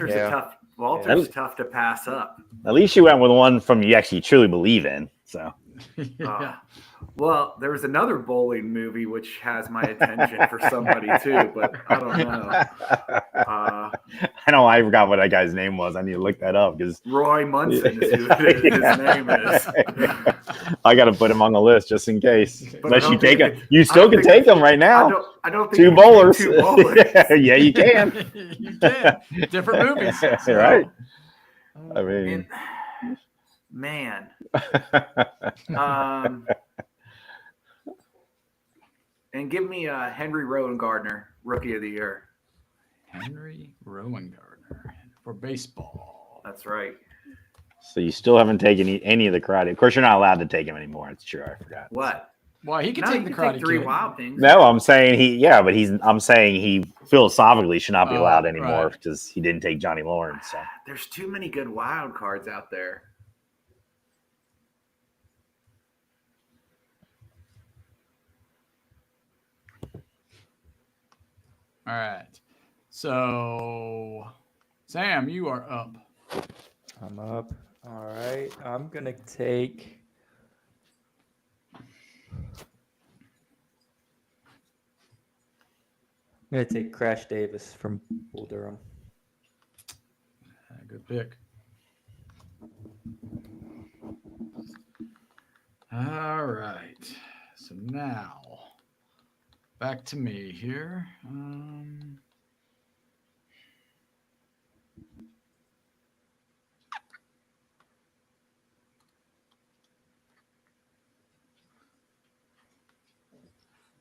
Walter's tough to pass up. At least you went with one from you actually truly believe in. So, well, there was another bowling movie which has my attention for somebody too, but I don't know. I know I forgot what that guy's name was. I need to look that up because Roy Munson is who his name is. I got to put him on the list just in case. But unless you take him, you still can take him right now. I don't think 2 bowlers. 2 bowlers. Yeah, you can. You can. Different movies. So. Right. I mean, man. And give me Henry Rowan Gardner, Rookie of the Year. Henry Rowan Gardner for baseball. That's right. So you still haven't taken any of the karate. Of course, you're not allowed to take him anymore. It's true. I forgot. What? Well, he can take the Karate Three Kid. Wild Things. No, I'm saying I'm saying he philosophically should not be allowed anymore because he didn't take Johnny Lawrence. So. There's too many good wild cards out there. All right. So, Sam, you are up. I'm up. All right. I'm going to take... I'm going to take Crash Davis from Bull Durham. Good pick. All right. So now, back to me here.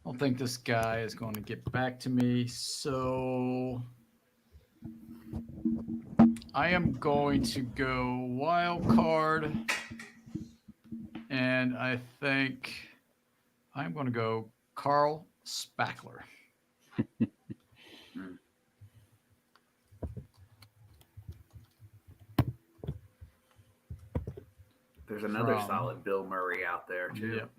I don't think this guy is going to get back to me, so I am going to go wild card, and I think I'm going to go Carl Spackler. There's another solid Bill Murray out there too. Yep.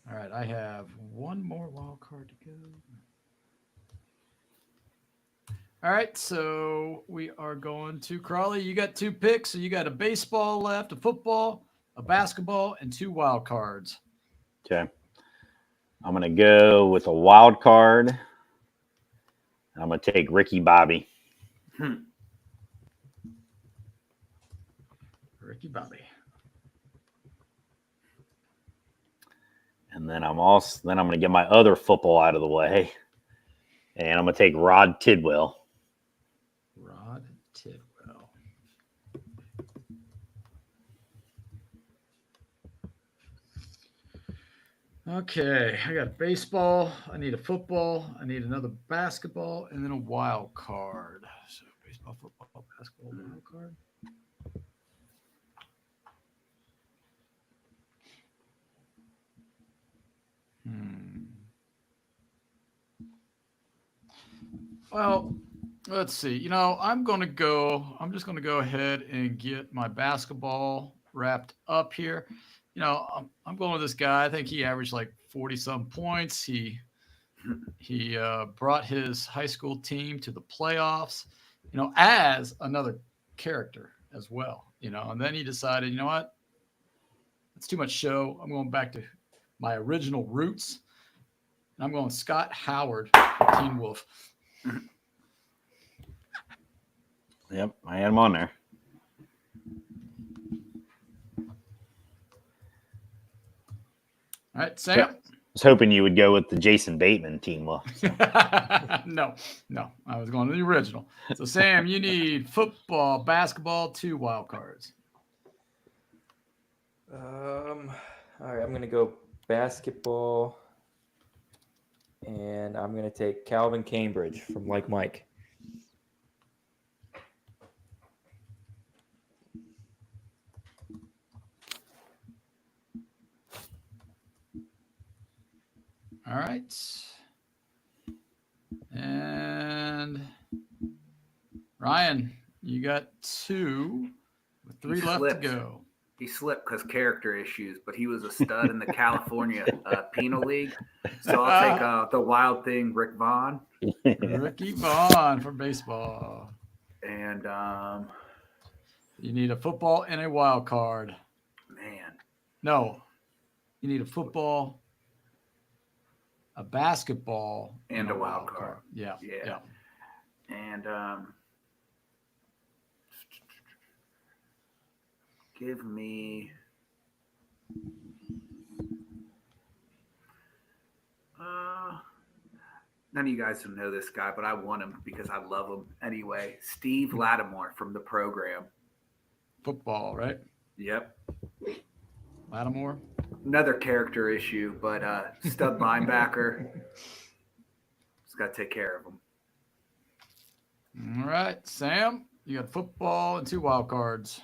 All right, I have one more wild card to go. All right, so we are going to Crawley. You got 2 picks, so you got a baseball left, a football, a basketball, and 2 wild cards. Okay. I'm going to go with a wild card. I'm going to take Ricky Bobby. Ricky Bobby. And then I'm going to get my other football out of the way. And I'm going to take Rod Tidwell. Rod Tidwell. Okay, I got baseball. I need a football. I need another basketball, and then a wild card. So baseball, football, basketball, wild card. Well, let's see. I'm just going to go ahead and get my basketball wrapped up here. I'm going with this guy. I think he averaged like 40 some points. He brought his high school team to the playoffs, as another character as well, and then he decided, you know what? It's too much show. I'm going back to my original roots. And I'm going Scott Howard, Teen Wolf. Yep, I had him on there. All right, Sam. I was hoping you would go with the Jason Bateman Teen Wolf. No, I was going to the original. So, Sam, you need football, basketball, 2 wild cards. All right, I'm going to go basketball, and I'm going to take Calvin Cambridge from Like Mike. All right. And Ryan, you got 2 with 3 left to go. He slipped because character issues, but he was a stud in the California Penal League. So I'll take the wild thing, Rick Vaughn. Ricky Vaughn for baseball. And you need a football and a wild card. Man. No. You need a football, a basketball, and a wild card. Yeah. And give me none of you guys don't know this guy, but I want him because I love him anyway. Steve Lattimore from the program. Football, right? Yep. Lattimore. Another character issue, but stud linebacker. Just got to take care of him. All right, Sam, you got football and 2 wild cards.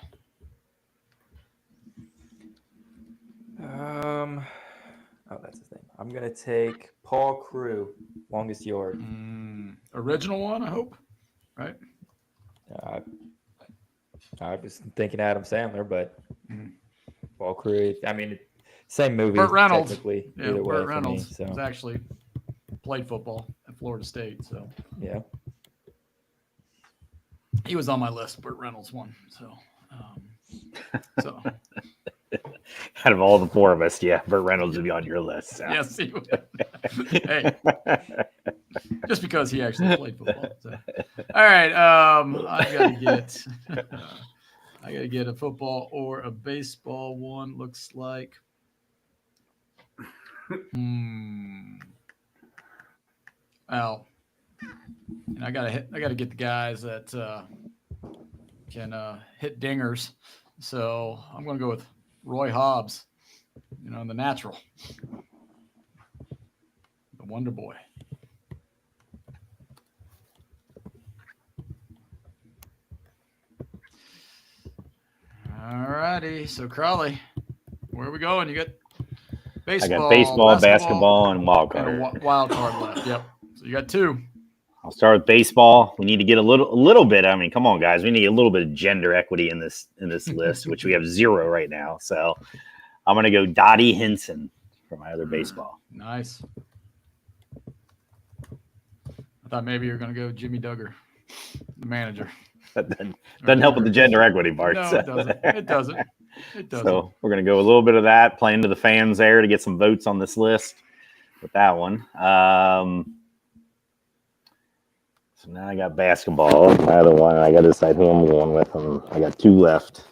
That's his name. I'm going to take Paul Crew, longest yard. Original one, I hope, right? I was thinking Adam Sandler, but Paul Crew, I mean, same movie. Burt Reynolds. Technically, Yeah, either Burt way Reynolds for me, so. was actually played football at Florida State, so. Yeah. He was on my list, Burt Reynolds one. So, Out of all the 4 of us, yeah, Burt Reynolds would be on your list. So. Yes, he would. Hey, just because he actually played football. So. All right, I gotta get a football or a baseball one. Looks like. Well, and I gotta get the guys that can hit dingers. So I'm gonna go with Roy Hobbs, the natural, the Wonder Boy. All righty, so Crowley, where are we going? You got baseball. I got baseball, basketball, and wild card. And a wild card left. Yep. So you got 2. I'll start with baseball. We need to get a little bit. I mean, come on, guys. We need a little bit of gender equity in this list, which we have 0 right now. So I'm going to go Dottie Henson for my other baseball. Nice. I thought maybe you were going to go Jimmy Duggar, the manager. That doesn't help with the gender equity part. No, it doesn't. It doesn't. It doesn't. So we're going to go a little bit of that, playing to the fans there to get some votes on this list with that one. So now I got basketball. My other one, I got to decide who I'm going with. I got 2 left.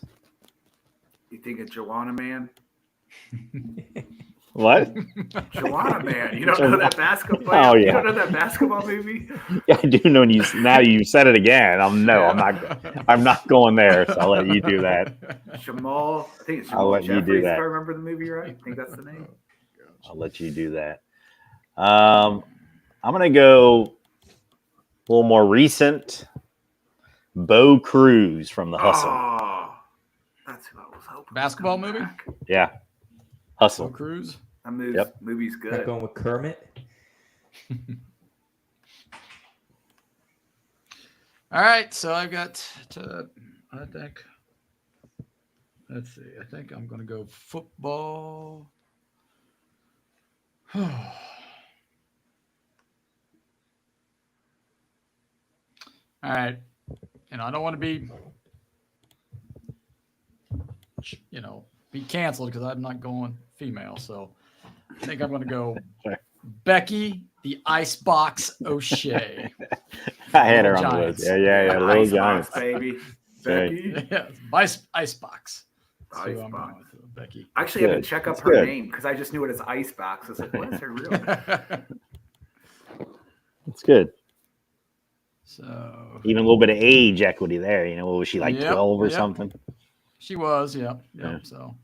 You think of Joanna Man? What? Joanna Man. You don't know that basketball? Oh, yeah. You don't know that basketball movie? Yeah, I do know. Now you said it again. I'm not going there. So I'll let you do that. Jamal. I think it's I'll Jamal let you do Jeffries, that. if I remember the movie right. I think that's the name. I'll let you do that. I'm going to go a little more recent. Bo Cruz from The Hustle. Oh, that's who I was hoping. Basketball movie? Yeah. Hustle. Tom Cruise. That movie's Not good. going with Kermit. All right, so I've got to, I think, let's see, I think I'm going to go football. All right, and I don't want to be, be canceled because I'm not going female, so I think I'm going to go Becky the Icebox O'Shea. I had her on the Giants. list. Yeah. Little Giants. Baby. Okay. Becky. Yeah, Icebox. So I'm Icebox. going with Becky. I actually had to Good. check up That's her good. name because I just knew it as Icebox. I was like, what is her real name? That's good. So Even a little bit of age equity there. What was she, like Yep, 12 or yep. something? she was, yeah. Yeah. So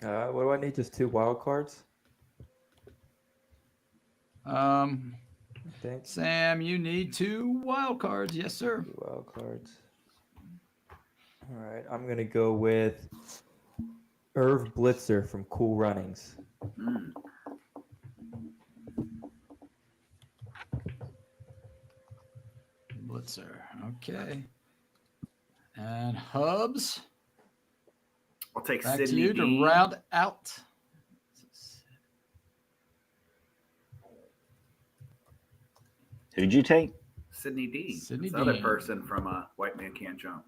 What do I need? Just 2 wild cards? I think. Sam, you need 2 wild cards. Yes, sir. 2 wild cards. All right. I'm going to go with Irv Blitzer from Cool Runnings. Mm. Blitzer. Okay. And Hubs, I'll take back to Sydney you Dean. to round out. Who'd you take? Sydney Dean. Sydney This other Dean. person from White Man Can't Jump.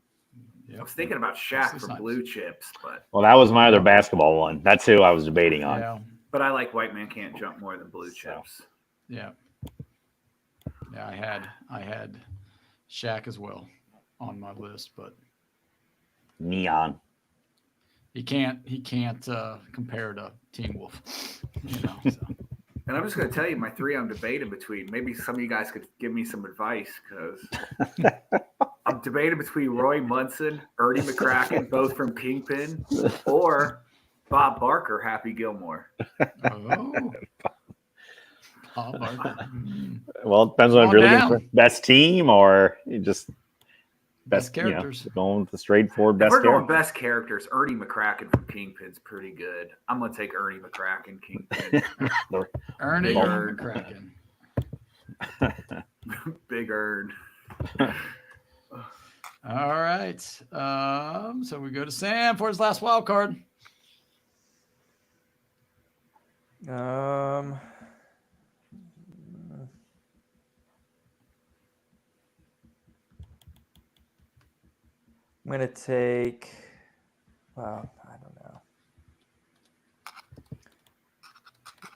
I Yep. was thinking about Shaq Wesley from Snipes. Blue Chips, but Well, that was my other basketball one. That's who I was debating on. Yeah. I like White Man Can't Jump more than Blue So. Chips. Yeah. Yeah, I had Shaq as well on my list, but Neon. he can't compare to Teen Wolf. So. And I'm just going to tell you my 3 I'm debating between. Maybe some of you guys could give me some advice because I'm debating between Roy Munson, Ernie McCracken, both from Kingpin, or Bob Barker, Happy Gilmore. Oh. Bob Barker. Well, it depends on if Come you're on looking for best team or you just Best characters. Going with the straightforward If best we're going character. best characters, Ernie McCracken from Kingpin's pretty good. I'm going to take Ernie McCracken, Kingpin. Ernie Big Earn. McCracken. Big Earn. All right. So we go to Sam for his last wild card. I'm going to take, well, I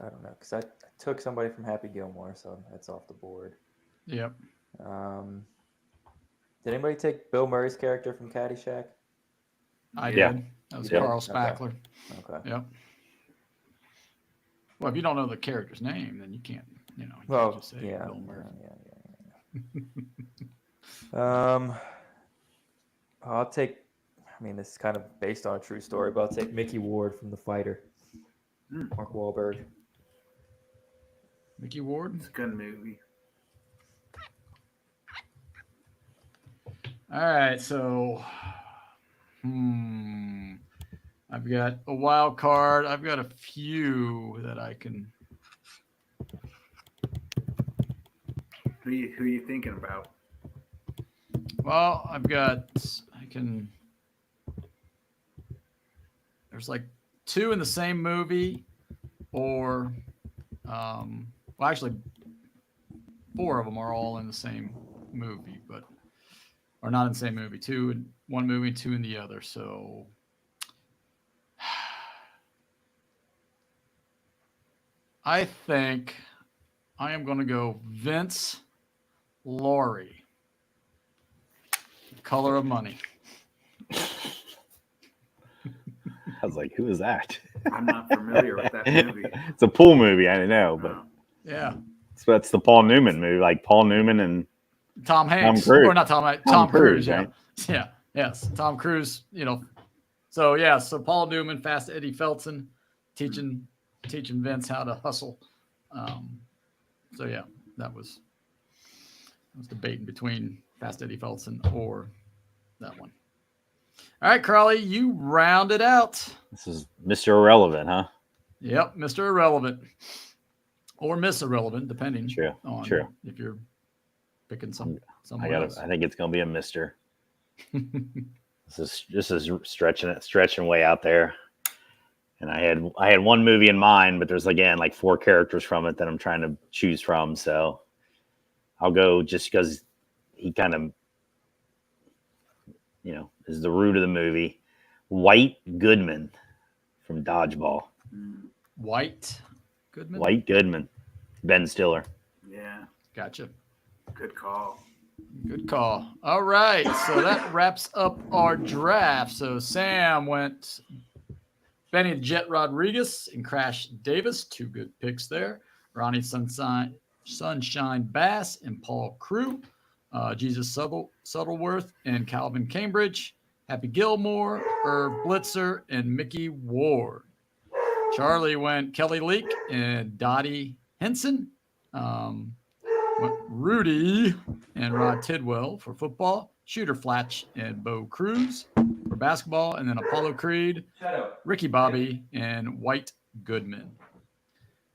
don't know, because I took somebody from Happy Gilmore, so that's off the board. Yep. Did anybody take Bill Murray's character from Caddyshack? I Yeah. did. That was You did? Carl Okay. Spackler. Okay. Yep. Well, if you don't know the character's name, then you can't, you Well, can't just say yeah. Bill Murray. I'll take, this is kind of based on a true story, but I'll take Mickey Ward from The Fighter. Mark Wahlberg. Mickey Ward. It's a good movie. All right, so I've got a wild card. I've got a few that I can. Who you thinking about? Well, there's like 2 in the same movie, or actually 4 of them are all in the same movie, but or not in the same movie. Two in one movie, two in the other. So I think I am going to go Vince Laurie. Color of Money. I was like, who is that? I'm not familiar with that movie. It's a pool movie. I don't know, but Yeah. so that's the Paul Newman movie, like Paul Newman and Tom Hanks. Cruise. Or not Tom Cruise. Right? Yeah. Yeah. Yes. Tom Cruise, So, yeah. So, Paul Newman, Fast Eddie Felton, teaching Vince how to hustle. So, yeah, I was debating between Fast Eddie Felton or that one. All right, Crawley, you round it out. This is Mr. Irrelevant, huh? Yep, Mr. Irrelevant. Or Miss Irrelevant, depending on if you're picking someone else. I think it's gonna be a Mister. This is stretching way out there. And I had one movie in mind, but there's again like 4 characters from it that I'm trying to choose from. So I'll go just because he kind of, is the root of the movie. White Goodman from Dodgeball. White Goodman? White Goodman. Ben Stiller. Yeah. Gotcha. Good call. Good call. All right. So that wraps up our draft. So Sam went Benny the Jet Rodriguez and Crash Davis. 2 good picks there. Ronnie Sunshine Bass and Paul Crew. Jesus Shuttleworth and Calvin Cambridge. Happy Gilmore, Irv Blitzer, and Mickey Ward. Charlie went Kelly Leak and Dottie Henson. Went Rudy and Rod Tidwell for football. Shooter Flatch and Bo Cruz for basketball. And then Apollo Creed, Ricky Bobby, and White Goodman.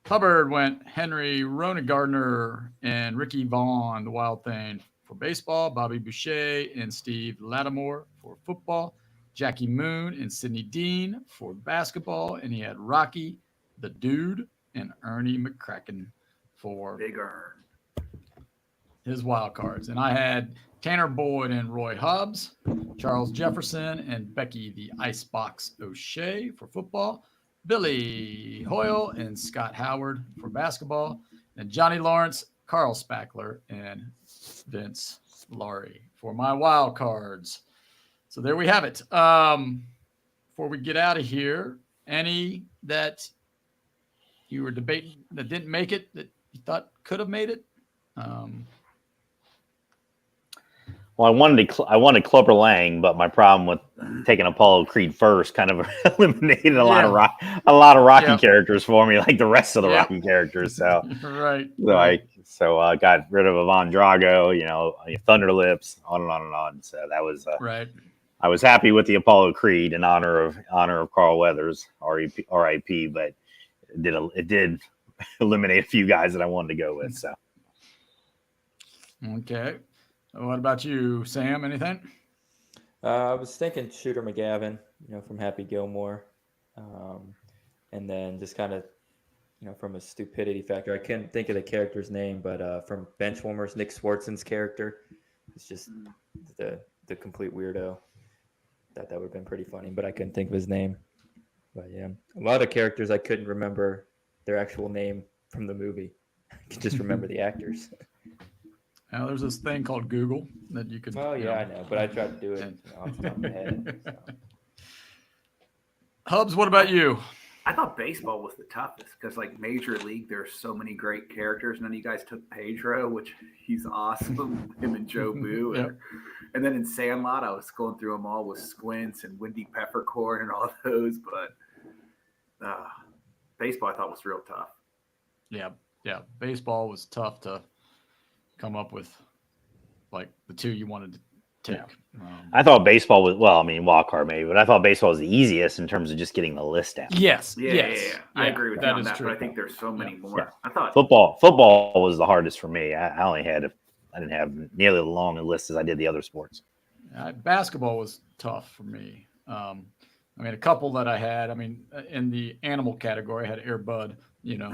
Hubbard went Henry Rona Gardner and Ricky Vaughn, the Wild Thing, for baseball. Bobby Boucher and Steve Lattimore for football. Jackie Moon and Sidney Dean for basketball. And he had Rocky, the Dude, and Ernie McCracken for Big Earn. his wild cards. And I had Tanner Boyd and Roy Hobbs, Charles Jefferson and Becky the Icebox O'Shea for football. Billy Hoyle and Scott Howard for basketball. And Johnny Lawrence, Carl Spackler, and Vince Laurie for my wild cards. So there we have it. Before we get out of here, any that you were debating that didn't make it that you thought could have made it? Well, I wanted Clubber Lang, but my problem with taking Apollo Creed first kind of eliminated a lot of Rocky characters for me, like the rest of the Rocky characters. So right. So I got rid of Ivan Drago, Thunder Lips, on and on and on. So that was right. I was happy with the Apollo Creed in honor of Carl Weathers, R.I.P. But it did eliminate a few guys that I wanted to go with. So okay. What about you, Sam? Anything? I was thinking Shooter McGavin, from Happy Gilmore. And then just kind of, from a stupidity factor, I couldn't think of the character's name, but from Benchwarmers, Nick Swartzen's character. It's just the complete weirdo. Thought that would have been pretty funny, but I couldn't think of his name. But yeah, a lot of characters I couldn't remember their actual name from the movie. I could just remember the actors. Now, there's this thing called Google that you could. Oh, yeah, I know, but I tried to do it off the top of my head. So. Hubs, what about you? I thought baseball was the toughest because, Major League, there's so many great characters. None of you guys took Pedro, which he's awesome. Him and Joe Boo. Yep. And then in Sandlot, I was going through them all with Squints and Wendy Peppercorn and all those. But baseball, I thought was real tough. Yeah. Baseball was tough to come up with, the 2 you wanted to take. Yeah. I thought baseball was, wild card maybe, but I thought baseball was the easiest in terms of just getting the list out. Yes. Yeah. I agree with you on that, but I think there's so many more. Yeah. I thought football was the hardest for me. I didn't have nearly as long a list as I did the other sports. Basketball was tough for me. I mean, a couple that I had. I mean, in the animal category, I had Air Bud. He You know.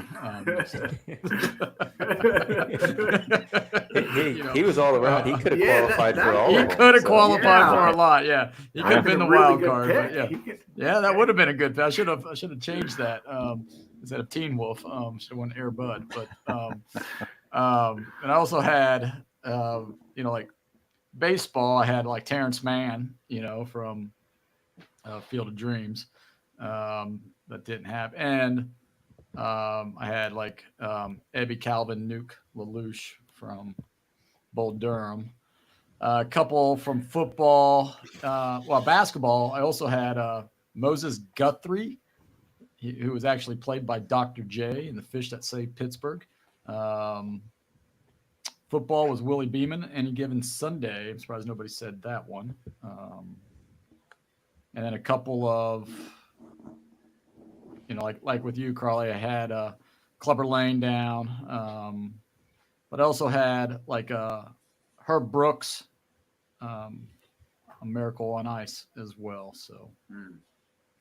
he was all around. He could have Yeah, qualified that- for all He of them. could have so- qualified Yeah. for a lot. Yeah, he could have been the really wild good card. pick. But yeah, that would have been a good pick. I should have changed that instead of Teen Wolf. Should have won Air Bud. But and I also had like baseball. I had like Terrence Mann, from Field of Dreams. That didn't have, and I had like Ebby Calvin Nuke Lelouch from Bull Durham. A couple from football, basketball. I also had Moses Guthrie, who was actually played by Dr. J in The Fish That Saved Pittsburgh. Football was Willie Beeman, Any Given Sunday. I'm surprised nobody said that one. And then a couple of, like with you, Carly, I had Clubber Lane down. But I also had like Herb Brooks, A Miracle on Ice as well. So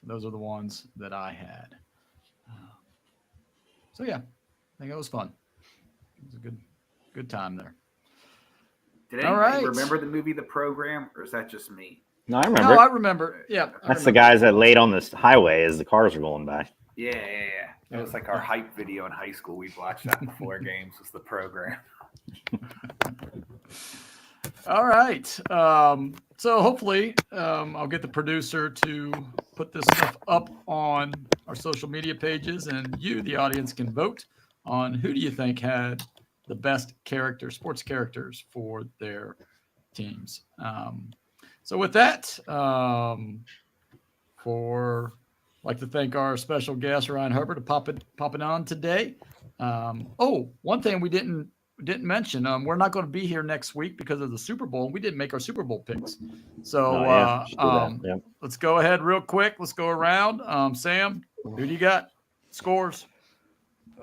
those are the ones that I had. So yeah, I think it was fun. It was a good time there. Did All anybody right. remember the movie The Program, or is that just me? No, I remember. No, I remember. Yeah, That's the guys that laid on this highway as the cars were going by. Yeah. It was like our hype video in high school. We watched that before games. Was The Program. All right. So hopefully I'll get the producer to put this stuff up on our social media pages, and you, the audience, can vote on who do you think had the best sports characters for their teams. So with that, like to thank our special guest Ryan Herbert for popping on today. One thing we didn't mention, we're not going to be here next week because of the Super Bowl. We didn't make our Super Bowl picks. So let's go ahead real quick. Let's go around. Sam, who do you got? Scores.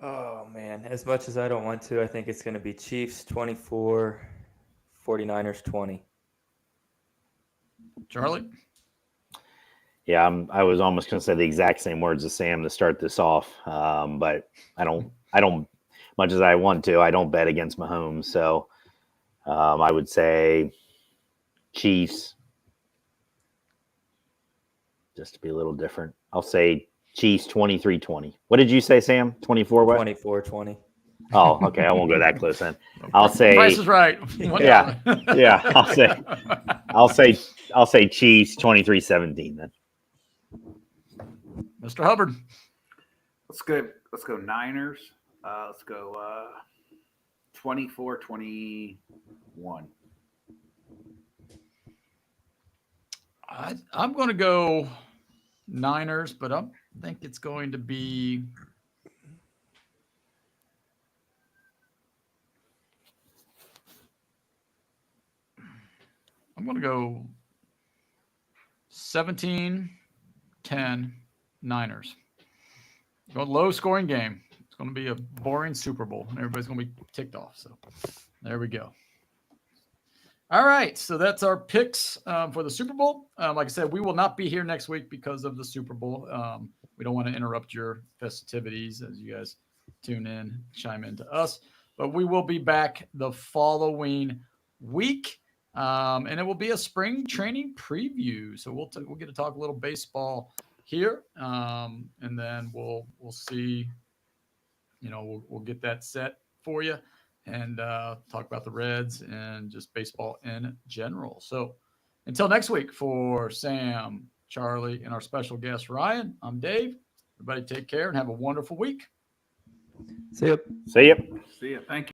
Oh, man. As much as I don't want to, I think it's going to be Chiefs 24, 49ers 20. Charlie? Yeah, I was almost going to say the exact same words as Sam to start this off, but I don't. Much as I want to, I don't bet against Mahomes. So I would say Chiefs, just to be a little different. I'll say Chiefs 23-20. What did you say, Sam? 24 what? 24-20. Oh, okay. I won't go that close then. I'll say Price is right. Yeah. I'll say Chiefs 23-17 then. Mr. Hubbard. Let's go Niners. Let's go 24-21. I'm going to go Niners, but I think it's going to be I'm going to go 17-10 Niners. Go low scoring game. It's going to be a boring Super Bowl, and everybody's going to be ticked off. So there we go. All right, so that's our picks for the Super Bowl. Like I said, we will not be here next week because of the Super Bowl. We don't want to interrupt your festivities as you guys tune in, chime in to us. But we will be back the following week, and it will be a spring training preview. So we'll get to talk a little baseball here, and then we'll see. We'll get that set for you. And talk about the Reds and just baseball in general. So until next week, for Sam, Charlie, and our special guest, Ryan, I'm Dave. Everybody take care and have a wonderful week. See ya. See ya. See ya. Thank you.